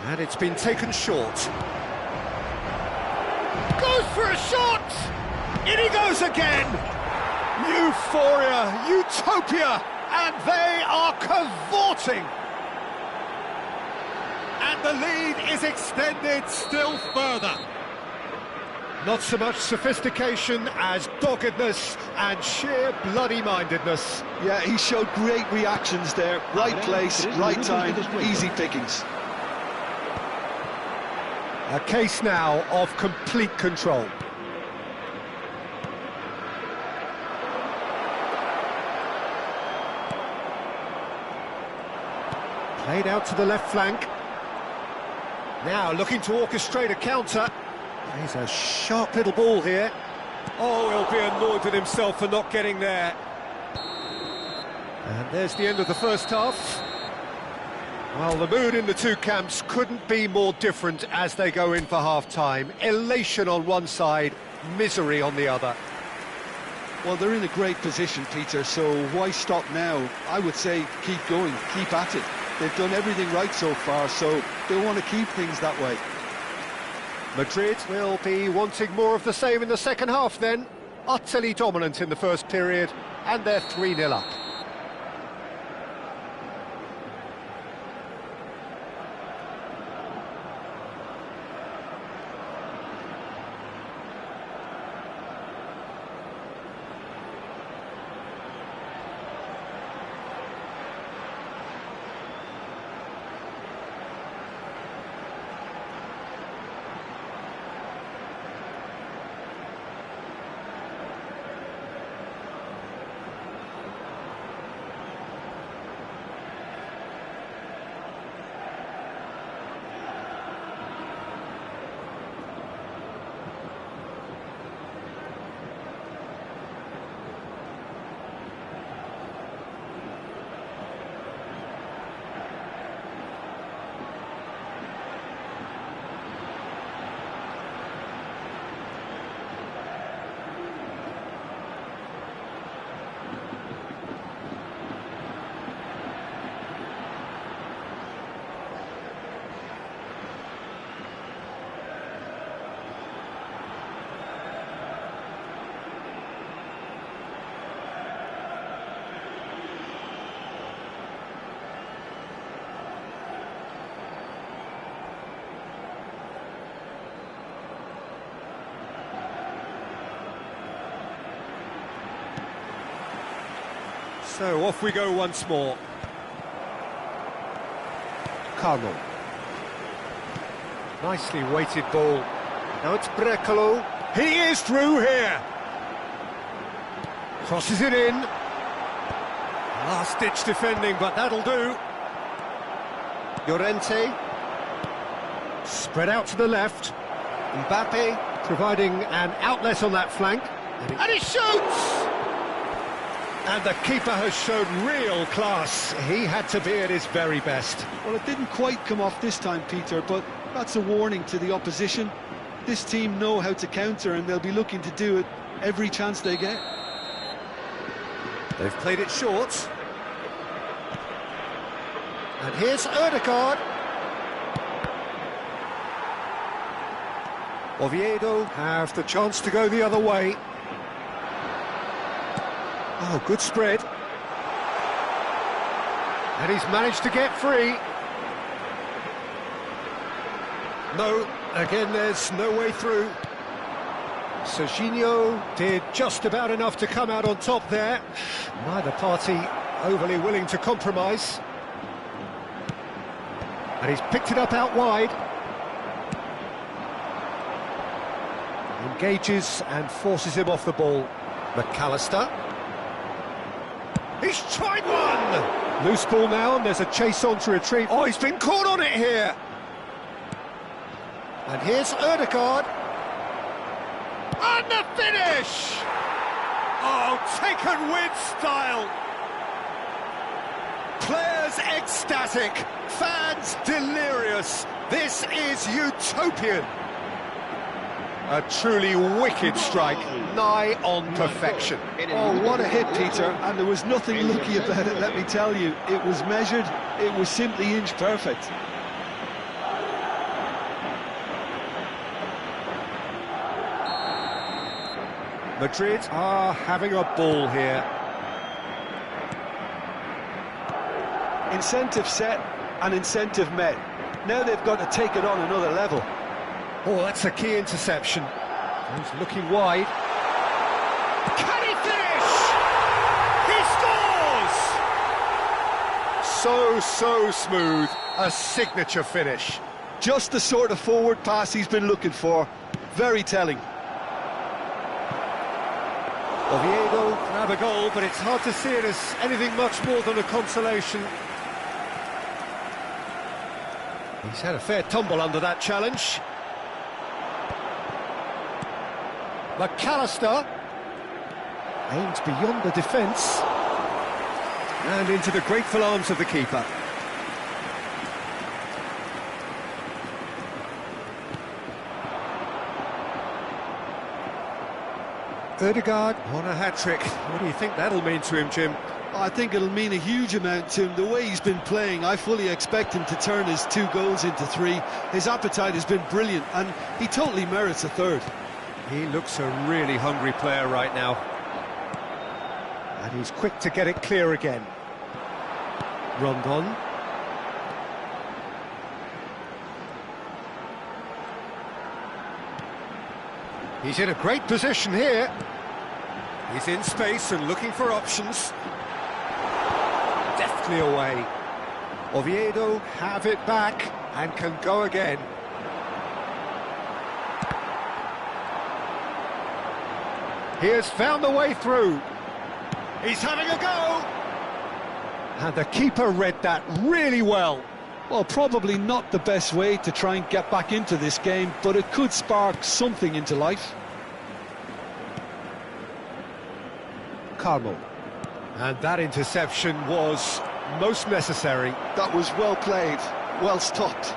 And it's been taken short. Goes for a shot! In he goes again! Euphoria, utopia, and they are cavorting. And the lead is extended still further. Not so much sophistication as doggedness and sheer bloody-mindedness. Yeah, he showed great reactions there. Right place, right time, easy pickings. A case now of complete control. Played out to the left flank. Now looking to orchestrate a counter. Plays a sharp little ball here. Oh, he'll be annoyed with himself for not getting there. And there's the end of the first half. Well, the mood in the two camps couldn't be more different as they go in for half-time. Elation on one side, misery on the other. Well, they're in a great position, Peter, so why stop now? I would say keep going, keep at it. They've done everything right so far, so they want to keep things that way. Madrid will be wanting more of the same in the second half then. Utterly dominant in the first period, and they're 3-0 up. So off we go once more. Carlo. Nicely weighted ball. Now it's Brecalo. He is through here. Crosses it in. Last-ditch defending, but that'll do. Llorente. Spread out to the left. Mbappe providing an outlet on that flank. And he shoots! And the keeper has shown real class. He had to be at his very best. Well, it didn't quite come off this time, Peter, but that's a warning to the opposition. This team know how to counter, and they'll be looking to do it every chance they get. They've played it short. And here's Ødegaard. Oviedo have the chance to go the other way. Oh, good spread. And he's managed to get free. No, again there's no way through. Serginho did just about enough to come out on top there. Neither party overly willing to compromise. And he's picked it up out wide. Engages and forces him off the ball. McAllister. He's tried one! Loose ball now, and there's a chase on to retrieve. Oh, he's been caught on it here! And here's Ødegaard. And the finish! Oh, taken with style! Players ecstatic, fans delirious. This is utopian. A truly wicked strike, nigh on perfection. Oh, what a hit, Peter, and there was nothing lucky about it, let me tell you. It was measured, it was simply inch perfect. Madrid are having a ball here. Incentive set and incentive met. Now they've got to take it on another level. Oh, that's a key interception. He's looking wide. Can he finish? He scores! So smooth. A signature finish. Just the sort of forward pass he's been looking for. Very telling. Oviedo grab a goal, but it's hard to see it as anything much more than a consolation. He's had a fair tumble under that challenge. McAllister aims beyond the defence and into the grateful arms of the keeper. Ødegaard on a hat-trick. What do you think that'll mean to him, Jim? I think it'll mean a huge amount to him. The way he's been playing, I fully expect him to turn his 2 goals into 3. His appetite has been brilliant, and he totally merits a third. He looks a really hungry player right now. And he's quick to get it clear again. Rondon. He's in a great position here. He's in space and looking for options. Deftly away. Oviedo have it back and can go again. He has found the way through. He's having a go. And the keeper read that really well. Well, probably not the best way to try and get back into this game, but it could spark something into life. Carlo. And that interception was most necessary. That was well played, well stopped.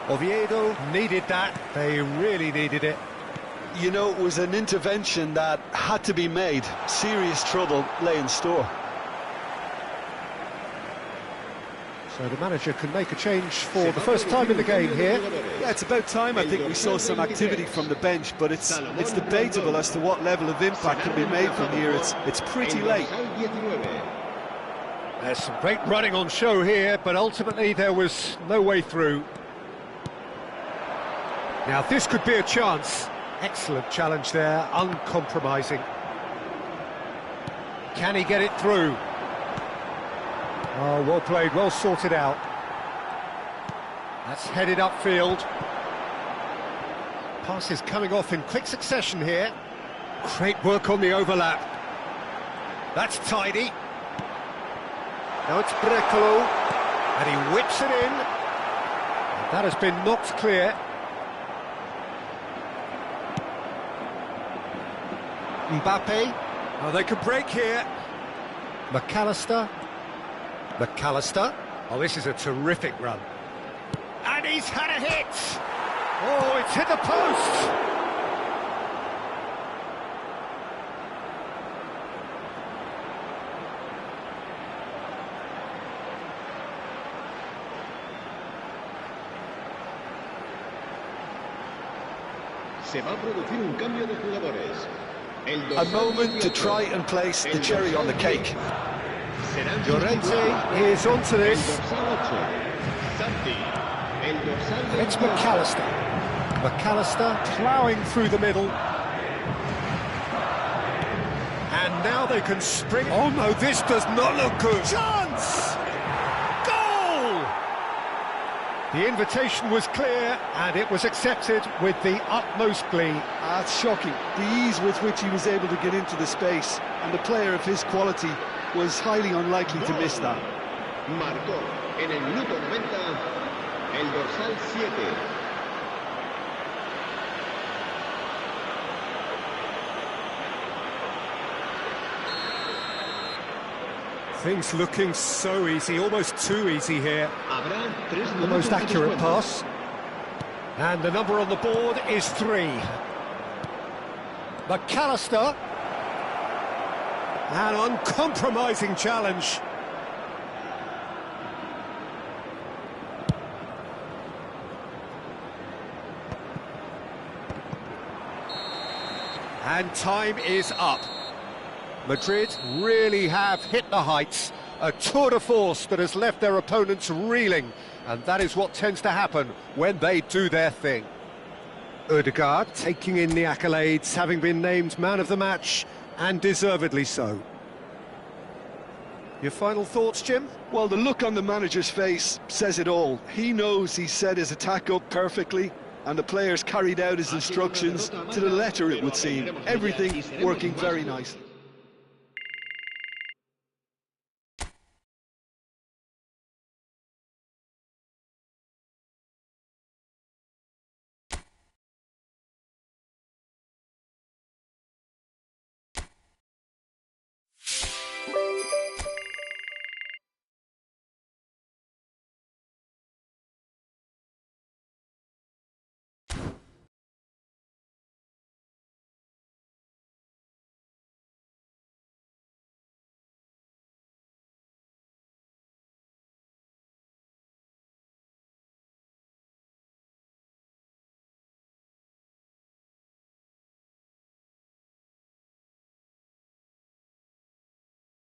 Oviedo needed that. They really needed it. You know, it was an intervention that had to be made. Serious trouble lay in store. So the manager can make a change for the first time in the game here. Yeah, it's about time. I think we saw some activity from the bench, but it's debatable as to what level of impact can be made from here. It's pretty late. There's some great running on show here, but ultimately there was no way through. Now this could be a chance. Excellent challenge there, uncompromising. Can he get it through? Oh, well played, well sorted out. That's headed upfield. Pass is coming off in quick succession here. Great work on the overlap. That's tidy. Now it's Brecalo, and he whips it in. And that has been knocked clear. Mbappe. Oh, they could break here. McAllister. McAllister. Oh, this is a terrific run. And he's had a hit! Oh, it's hit the post! Se va a producir un cambio de jugadores. A moment to try and place the cherry on the cake. Llorente is onto this. It's McAllister. McAllister ploughing through the middle. And now they can spring. Oh no, this does not look good. Chance! Goal! The invitation was clear and it was accepted with the utmost glee. That's shocking. The ease with which he was able to get into the space, and a player of his quality was highly unlikely to miss that. Marcó en el minuto 90 el dorsal 7. Things looking so easy, almost too easy here. The most accurate pass. And the number on the board is 3. McAllister. An uncompromising challenge. And time is up. Madrid really have hit the heights. A tour de force that has left their opponents reeling. And that is what tends to happen when they do their thing. Ødegaard taking in the accolades, having been named man of the match, and deservedly so. Your final thoughts, Jim? Well, the look on the manager's face says it all. He knows he set his attack up perfectly, and the players carried out his instructions to the letter, it would seem. Everything working very nicely.